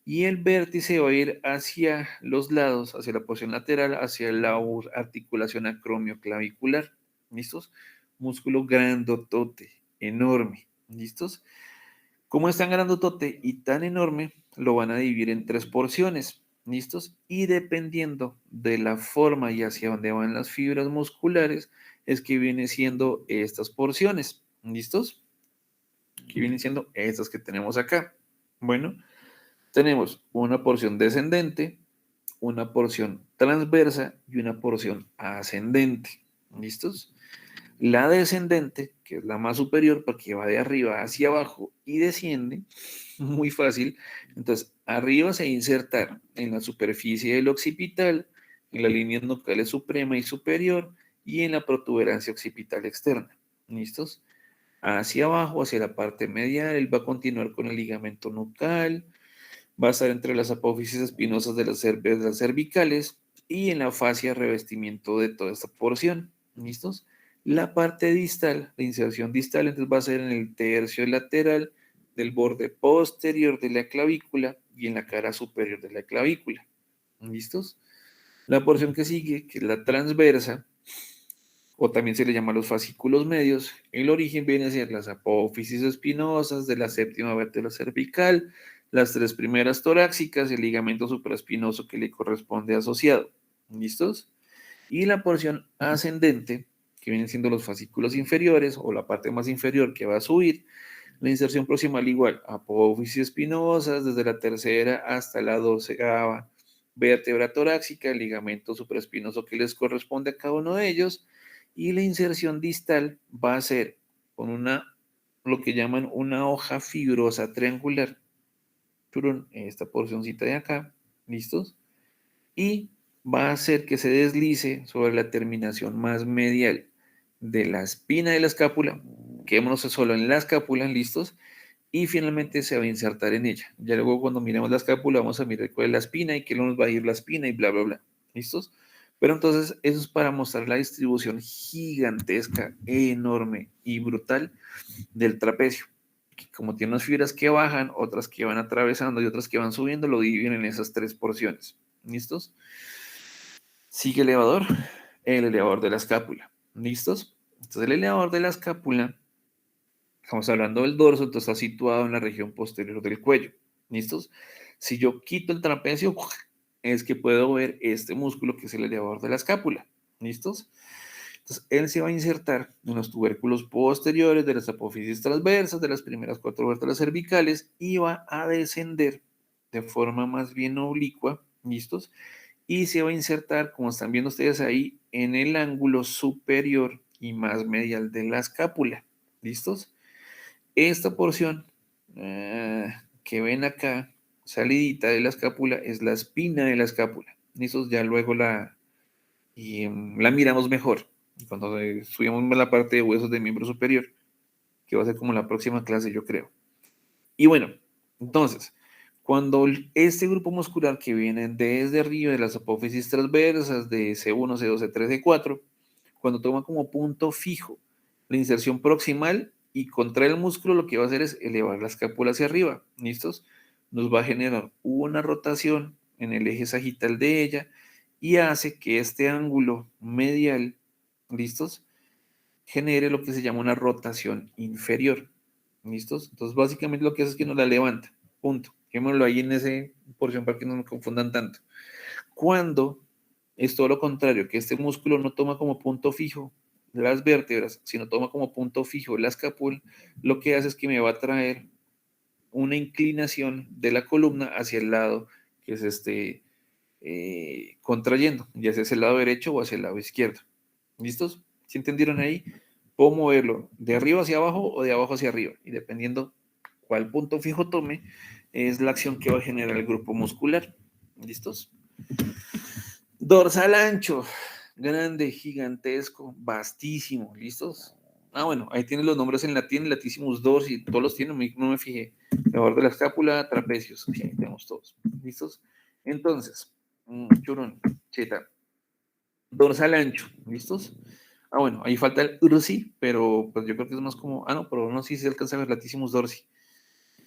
y el vértice va a ir hacia los lados, hacia la porción lateral, hacia la articulación acromioclavicular. ¿Listos? Músculo grandotote, enorme. ¿Listos? Como es tan grandotote y tan enorme, lo van a dividir en 3 porciones. ¿Listos? Y dependiendo de la forma y hacia dónde van las fibras musculares, es que vienen siendo estas porciones. ¿Listos? Que vienen siendo estas que tenemos acá. Bueno, tenemos una porción descendente, una porción transversa y una porción ascendente. ¿Listos? La descendente, que es la más superior, porque va de arriba hacia abajo y desciende, muy fácil. Entonces, arriba se va a insertar en la superficie del occipital, en las líneas nucleares suprema y superior y en la protuberancia occipital externa. ¿Listos? Hacia abajo, hacia la parte medial, él va a continuar con el ligamento nucal, va a estar entre las apófisis espinosas de las cervicales y en la fascia revestimiento de toda esta porción. ¿Listos? La parte distal, la inserción distal, entonces va a ser en el tercio lateral del borde posterior de la clavícula y en la cara superior de la clavícula. ¿Listos? La porción que sigue, que es la transversa, o también se le llama los fascículos medios, el origen viene a ser las apófisis espinosas de la séptima vértebra cervical, las 3 primeras torácicas, el ligamento supraespinoso que le corresponde asociado. ¿Listos? Y la porción ascendente, que vienen siendo los fascículos inferiores o la parte más inferior que va a subir, la inserción proximal igual, apófisis espinosas desde la tercera hasta la 12ª vértebra torácica, el ligamento supraespinoso que les corresponde a cada uno de ellos, y la inserción distal va a ser con lo que llaman una hoja fibrosa triangular, esta porcioncita de acá, ¿listos? Y va a hacer que se deslice sobre la terminación más medial de la espina de la escápula, quedémonos solo en la escápula, ¿listos? Y finalmente se va a insertar en ella. Ya luego cuando miremos la escápula vamos a mirar cuál es la espina y qué nos va a ir la espina y bla, bla, bla. ¿Listos? Pero entonces eso es para mostrar la distribución gigantesca, enorme y brutal del trapecio. Que como tiene unas fibras que bajan, otras que van atravesando y otras que van subiendo, lo dividen en esas 3 porciones. ¿Listos? Sigue el elevador de la escápula. ¿Listos? Entonces el elevador de la escápula, estamos hablando del dorso, entonces está situado en la región posterior del cuello. ¿Listos? Si yo quito el trapecio, es que puedo ver este músculo que es el elevador de la escápula. ¿Listos? Entonces, él se va a insertar en los tubérculos posteriores de las apófisis transversas de las primeras 4 vértebras cervicales y va a descender de forma más bien oblicua. ¿Listos? Y se va a insertar, como están viendo ustedes ahí, en el ángulo superior y más medial de la escápula. ¿Listos? Esta porción que ven acá, salidita de la escápula, es la espina de la escápula. ¿Listos? Ya luego la miramos mejor cuando estudiamos la parte de huesos de miembro superior, que va a ser como la próxima clase, yo creo. Y bueno, entonces, cuando este grupo muscular que viene desde arriba de las apófisis transversas de C1, C2, C3, C4, cuando toma como punto fijo la inserción proximal y contraer el músculo lo que va a hacer es elevar la escápula hacia arriba. ¿Listos? Nos va a generar una rotación en el eje sagital de ella y hace que este ángulo medial, ¿listos? Genere lo que se llama una rotación inferior. ¿Listos? Entonces, básicamente lo que hace es que nos la levanta. Punto. Dejémoslo ahí en esa porción para que no nos confundan tanto. Cuando es todo lo contrario, que este músculo no toma como punto fijo las vértebras, sino toma como punto fijo la escápula, lo que hace es que me va a traer una inclinación de la columna hacia el lado que se esté contrayendo, ya sea hacia el lado derecho o hacia el lado izquierdo. ¿Listos? ¿Sí entendieron ahí? Puedo moverlo de arriba hacia abajo o de abajo hacia arriba, y dependiendo cuál punto fijo tome, es la acción que va a generar el grupo muscular. ¿Listos? Dorsal ancho, grande, gigantesco, vastísimo. ¿Listos? Ah, bueno, ahí tienen los nombres en latín, latissimus dorsi, todos los tienen, no me fijé. Debajo de la escápula, trapecios, sí, ahí tenemos todos. ¿Listos? Entonces, churón, cheta, dorsal ancho, ¿listos? Ah, bueno, ahí falta el ursi, pero pues yo creo que es más como, no, pero no sé si se alcanza a ver latissimus dorsi.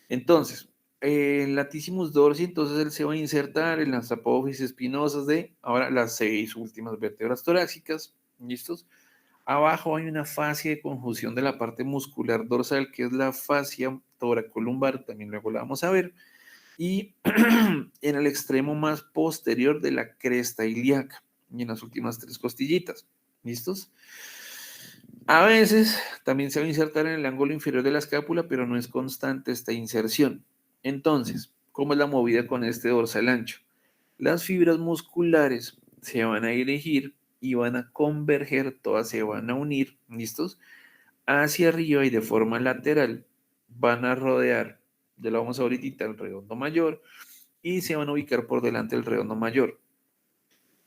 Entonces, el latissimus dorsi, entonces él se va a insertar en las apófisis espinosas de, ahora, las 6 últimas vértebras torácicas, ¿listos? Abajo hay una fascia de conjunción de la parte muscular dorsal, que es la fascia toracolumbar, también luego la vamos a ver, y en el extremo más posterior de la cresta ilíaca, y en las últimas 3 costillitas, ¿listos? A veces también se va a insertar en el ángulo inferior de la escápula, pero no es constante esta inserción. Entonces, ¿cómo es la movida con este dorsal ancho? Las fibras musculares se van a dirigir y van a converger, todas se van a unir, ¿listos? Hacia arriba y de forma lateral van a rodear, ya lo vamos a ver ahorita, el redondo mayor y se van a ubicar por delante del redondo mayor.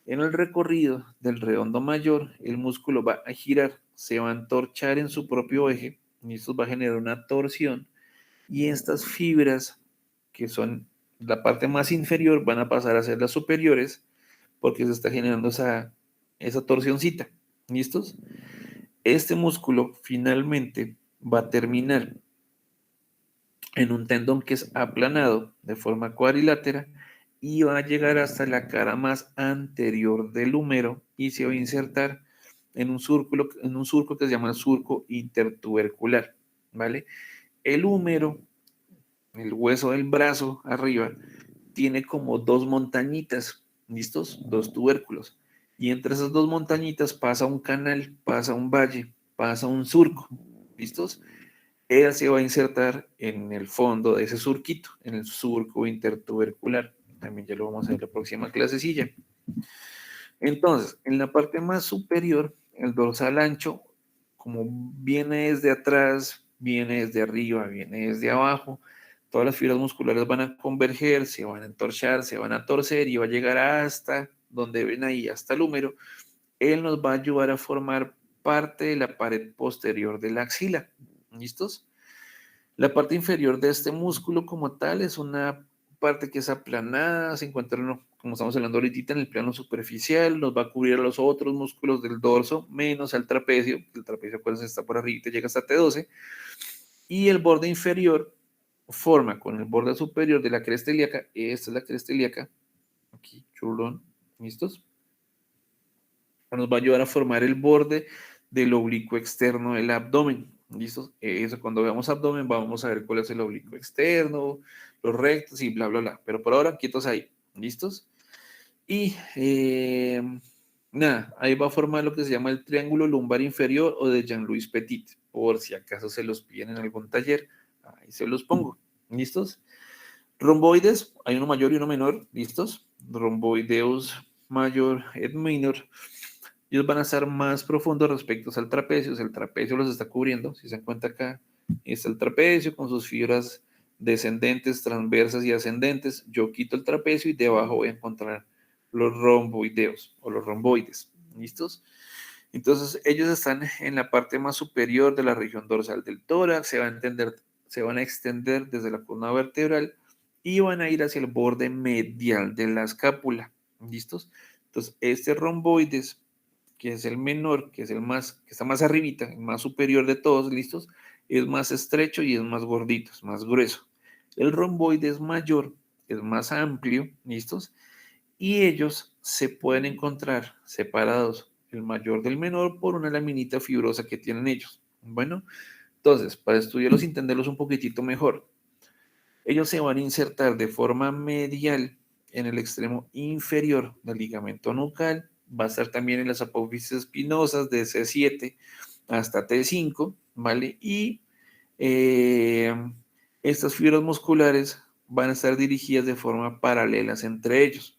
En el recorrido del redondo mayor, el músculo va a girar, se va a entorchar en su propio eje, y esto va a generar una torsión, y estas fibras, que son la parte más inferior, van a pasar a ser las superiores, porque se está generando esa torsioncita. ¿Listos? Este músculo finalmente va a terminar en un tendón que es aplanado de forma cuadrilátera y va a llegar hasta la cara más anterior del húmero y se va a insertar en un surco que se llama el surco intertubercular, ¿vale? El húmero, el hueso del brazo arriba, tiene como 2 montañitas, ¿listos? 2 tubérculos. Y entre esas 2 montañitas pasa un canal, pasa un valle, pasa un surco, ¿listos? Él se va a insertar en el fondo de ese surquito, en el surco intertubercular. También ya lo vamos a ver en la próxima clasecilla. Entonces, en la parte más superior, el dorsal ancho, como viene desde atrás, viene desde arriba, viene desde abajo, todas las fibras musculares van a converger, se van a entorchar, se van a torcer y va a llegar hasta donde ven ahí, hasta el húmero. Él nos va a ayudar a formar parte de la pared posterior de la axila. ¿Listos? La parte inferior de este músculo como tal es una parte que es aplanada, se encuentra, como estamos hablando ahorita, en el plano superficial, nos va a cubrir a los otros músculos del dorso, menos al trapecio, el trapecio pues está por arriba y llega hasta T12, y el borde inferior forma con el borde superior de la cresta ilíaca, esta es la cresta ilíaca, aquí, chulón, ¿listos? Nos va a ayudar a formar el borde del oblicuo externo del abdomen. ¿Listos? Eso, cuando veamos abdomen, vamos a ver cuál es el oblicuo externo, los rectos y bla, bla, bla. Pero por ahora, quietos ahí. ¿Listos? Y nada, ahí va a formar lo que se llama el triángulo lumbar inferior o de Jean-Louis Petit. Por si acaso se los piden en algún taller, ahí se los pongo. ¿Listos? Romboides, hay uno mayor y uno menor. ¿Listos? Romboideus mayor et minor. Ellos van a estar más profundos respecto al trapecio. El trapecio los está cubriendo. Si se dan cuenta acá, está el trapecio con sus fibras descendentes, transversas y ascendentes. Yo quito el trapecio y debajo voy a encontrar los romboideos o los romboides. ¿Listos? Entonces, ellos están en la parte más superior de la región dorsal del tórax. Se van a extender desde la columna vertebral y van a ir hacia el borde medial de la escápula. ¿Listos? Entonces, este romboides que es el menor, que es el más, que está más arribita, el más superior de todos, ¿listos? Es más estrecho y es más gordito, es más grueso. El romboide es mayor, es más amplio, ¿listos? Y ellos se pueden encontrar separados, el mayor del menor, por una laminita fibrosa que tienen ellos. Bueno, entonces, para estudiarlos y entenderlos un poquitito mejor, ellos se van a insertar de forma medial en el extremo inferior del ligamento nucal, va a estar también en las apófisis espinosas de C7 hasta T5, ¿vale? Y eh, estas fibras musculares van a estar dirigidas de forma paralelas entre ellos.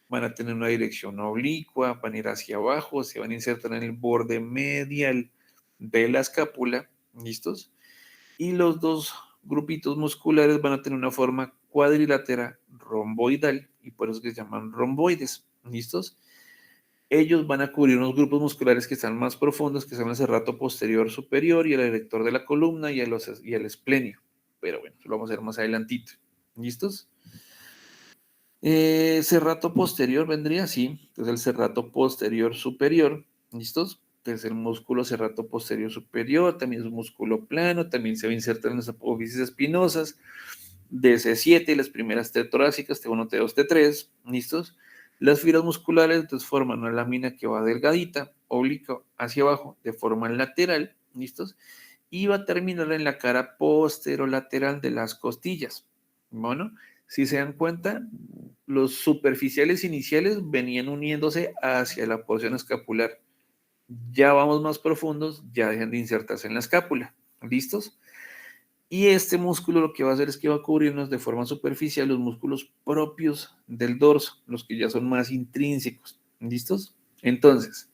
Van a tener una dirección oblicua, van a ir hacia abajo, se van a insertar en el borde medial de la escápula, ¿listos? Y los dos grupitos musculares van a tener una forma cuadrilátera romboidal y por eso que se llaman romboides, ¿listos? Ellos van a cubrir unos grupos musculares que están más profundos, que son el serrato posterior superior y el erector de la columna y el esplenio. Pero bueno, eso lo vamos a ver más adelantito. ¿Listos? Serrato posterior vendría así. Entonces el serrato posterior superior. ¿Listos? Entonces el músculo serrato posterior superior también es un músculo plano, también se va a insertar en las apófisis espinosas de C7 y las primeras T torácicas, T1, T2, T3. ¿Listos? Las fibras musculares entonces forman una lámina que va delgadita, oblicuo hacia abajo, de forma lateral, ¿listos? Y va a terminar en la cara posterolateral de las costillas. Bueno, si se dan cuenta, los superficiales iniciales venían uniéndose hacia la porción escapular. Ya vamos más profundos, ya dejan de insertarse en la escápula. ¿Listos? Y este músculo lo que va a hacer es que va a cubrirnos de forma superficial los músculos propios del dorso, los que ya son más intrínsecos. ¿Listos? Entonces,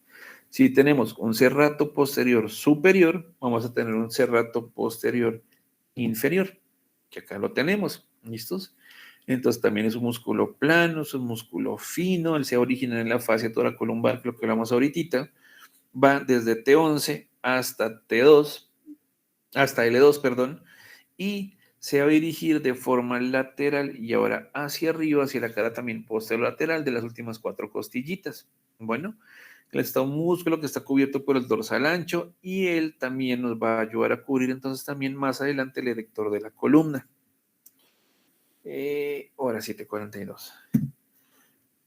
si tenemos un serrato posterior superior, vamos a tener un serrato posterior inferior, que acá lo tenemos. ¿Listos? Entonces también es un músculo plano, es un músculo fino, él se origina en la fascia toracolumbar, que lo que hablamos ahorita, va desde T11 hasta T2, hasta L2, perdón, y se va a dirigir de forma lateral y ahora hacia arriba, hacia la cara también posterolateral de las últimas 4 costillitas. Bueno, está un músculo que está cubierto por el dorsal ancho y él también nos va a ayudar a cubrir entonces también más adelante el erector de la columna. Hora 7:42.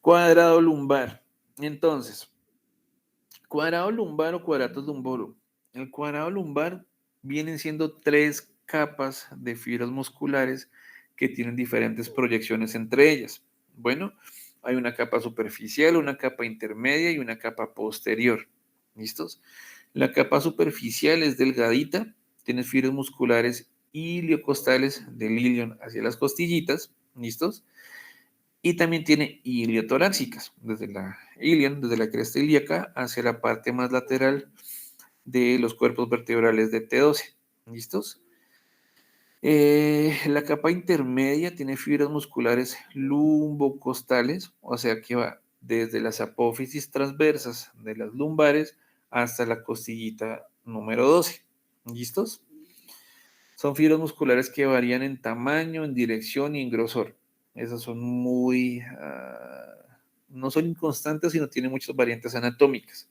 Cuadrado lumbar. Entonces, cuadrado lumbar o cuadratus lumborum. El cuadrado lumbar vienen siendo 3 capas de fibras musculares que tienen diferentes proyecciones entre ellas. Bueno, hay una capa superficial, una capa intermedia y una capa posterior. ¿Listos? La capa superficial es delgadita, tiene fibras musculares iliocostales del ilion hacia las costillitas. ¿Listos? Y también tiene iliotorácicas, desde la ilion, desde la cresta ilíaca hacia la parte más lateral de los cuerpos vertebrales de T12. ¿Listos? La capa intermedia tiene fibras musculares lumbocostales, o sea que va desde las apófisis transversas de las lumbares hasta la costillita número 12. ¿Listos? Son fibras musculares que varían en tamaño, en dirección y en grosor. Esas son no son inconstantes, sino tienen muchas variantes anatómicas.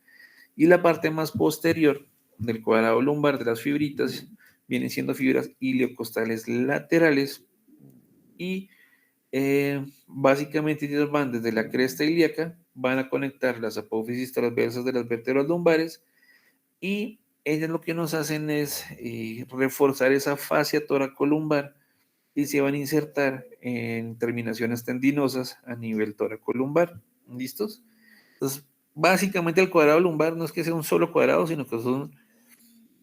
Y la parte más posterior del cuadrado lumbar de las fibritas vienen siendo fibras iliocostales laterales y básicamente ellas van desde la cresta ilíaca, van a conectar las apófisis transversas de las vértebras lumbares y ellas lo que nos hacen es reforzar esa fascia toracolumbar y se van a insertar en terminaciones tendinosas a nivel toracolumbar. ¿Listos? Entonces, básicamente el cuadrado lumbar no es que sea un solo cuadrado, sino que son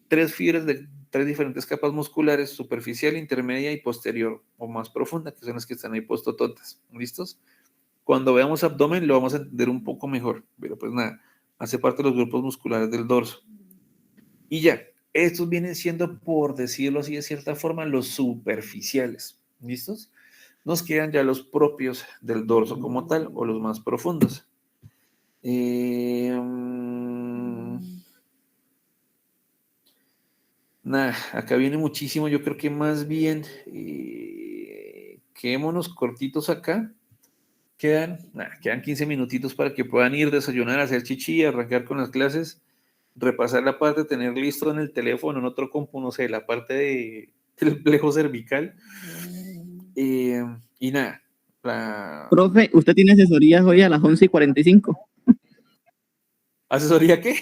3 fibras de 3 diferentes capas musculares, superficial, intermedia y posterior, o más profunda, que son las que están ahí postototas. ¿Listos? Cuando veamos abdomen lo vamos a entender un poco mejor, pero pues nada, hace parte de los grupos musculares del dorso. Y ya, estos vienen siendo, por decirlo así de cierta forma, los superficiales. ¿Listos? Nos quedan ya los propios del dorso como tal, o los más profundos. Nada, acá viene muchísimo, yo creo que más bien quedémonos cortitos acá Quedan 15 minutitos para que puedan ir, desayunar, hacer chichi, arrancar con las clases, repasar la parte, tener listo en el teléfono, en otro compu, no sé, la parte del plejo cervical. Y nada, Profe, usted tiene asesorías hoy a las 11:45. ¿asesoría qué?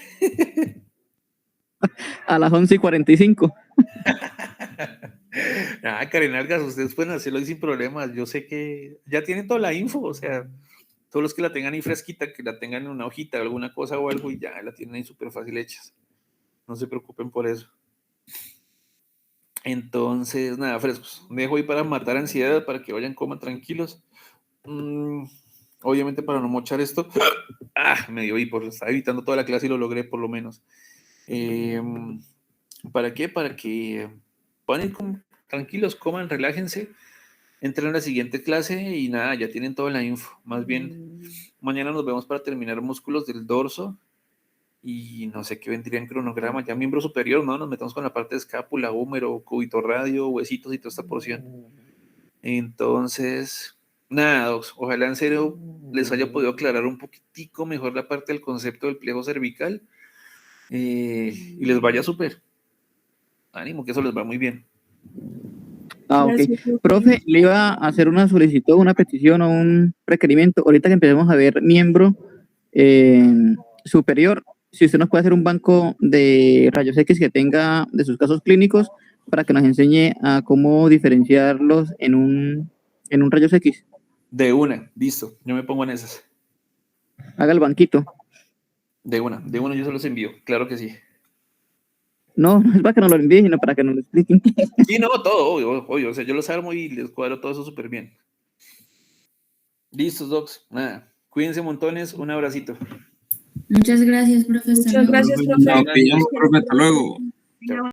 A las 11:45. Karen Argas, ustedes pueden hacerlo ahí sin problemas. Yo sé que ya tienen toda la info, o sea, todos los que la tengan ahí fresquita, que la tengan en una hojita, alguna cosa o algo, y ya la tienen ahí súper fácil hechas. No se preocupen por eso. Entonces, nada, frescos. Me dejo ahí para matar ansiedad, para que vayan, coman tranquilos. Obviamente para no mochar esto. Me dio hipo, estaba evitando toda la clase y lo logré por lo menos. ¿Para qué? Para que puedan ir tranquilos, coman, relájense, entren a la siguiente clase y nada, ya tienen toda la info. Más bien, mañana nos vemos para terminar músculos del dorso y no sé qué vendría en cronograma, ya miembro superior, ¿no? Nos metamos con la parte de escápula, húmero, cúbito radio, huesitos y toda esta porción. Entonces, nada, docs, ojalá en serio les haya podido aclarar un poquitico mejor la parte del concepto del pliego cervical y les vaya súper. Ánimo, que eso les va muy bien. Ok. Profe, le iba a hacer una solicitud, una petición o un requerimiento. Ahorita que empecemos a ver miembro superior, si usted nos puede hacer un banco de rayos X que tenga de sus casos clínicos para que nos enseñe a cómo diferenciarlos en un rayos X. De una, listo, yo me pongo en esas. Haga el banquito. De una yo se los envío, claro que sí. No, no es para que nos lo envíen, sino para que nos lo expliquen. Sí, no, todo, obvio, o sea, yo los armo y les cuadro todo eso súper bien. Listos, docs, nada, cuídense montones, un abracito. Muchas gracias, profesor. Muchas gracias, profe. Nos pillamos, profe, hasta luego. Chao.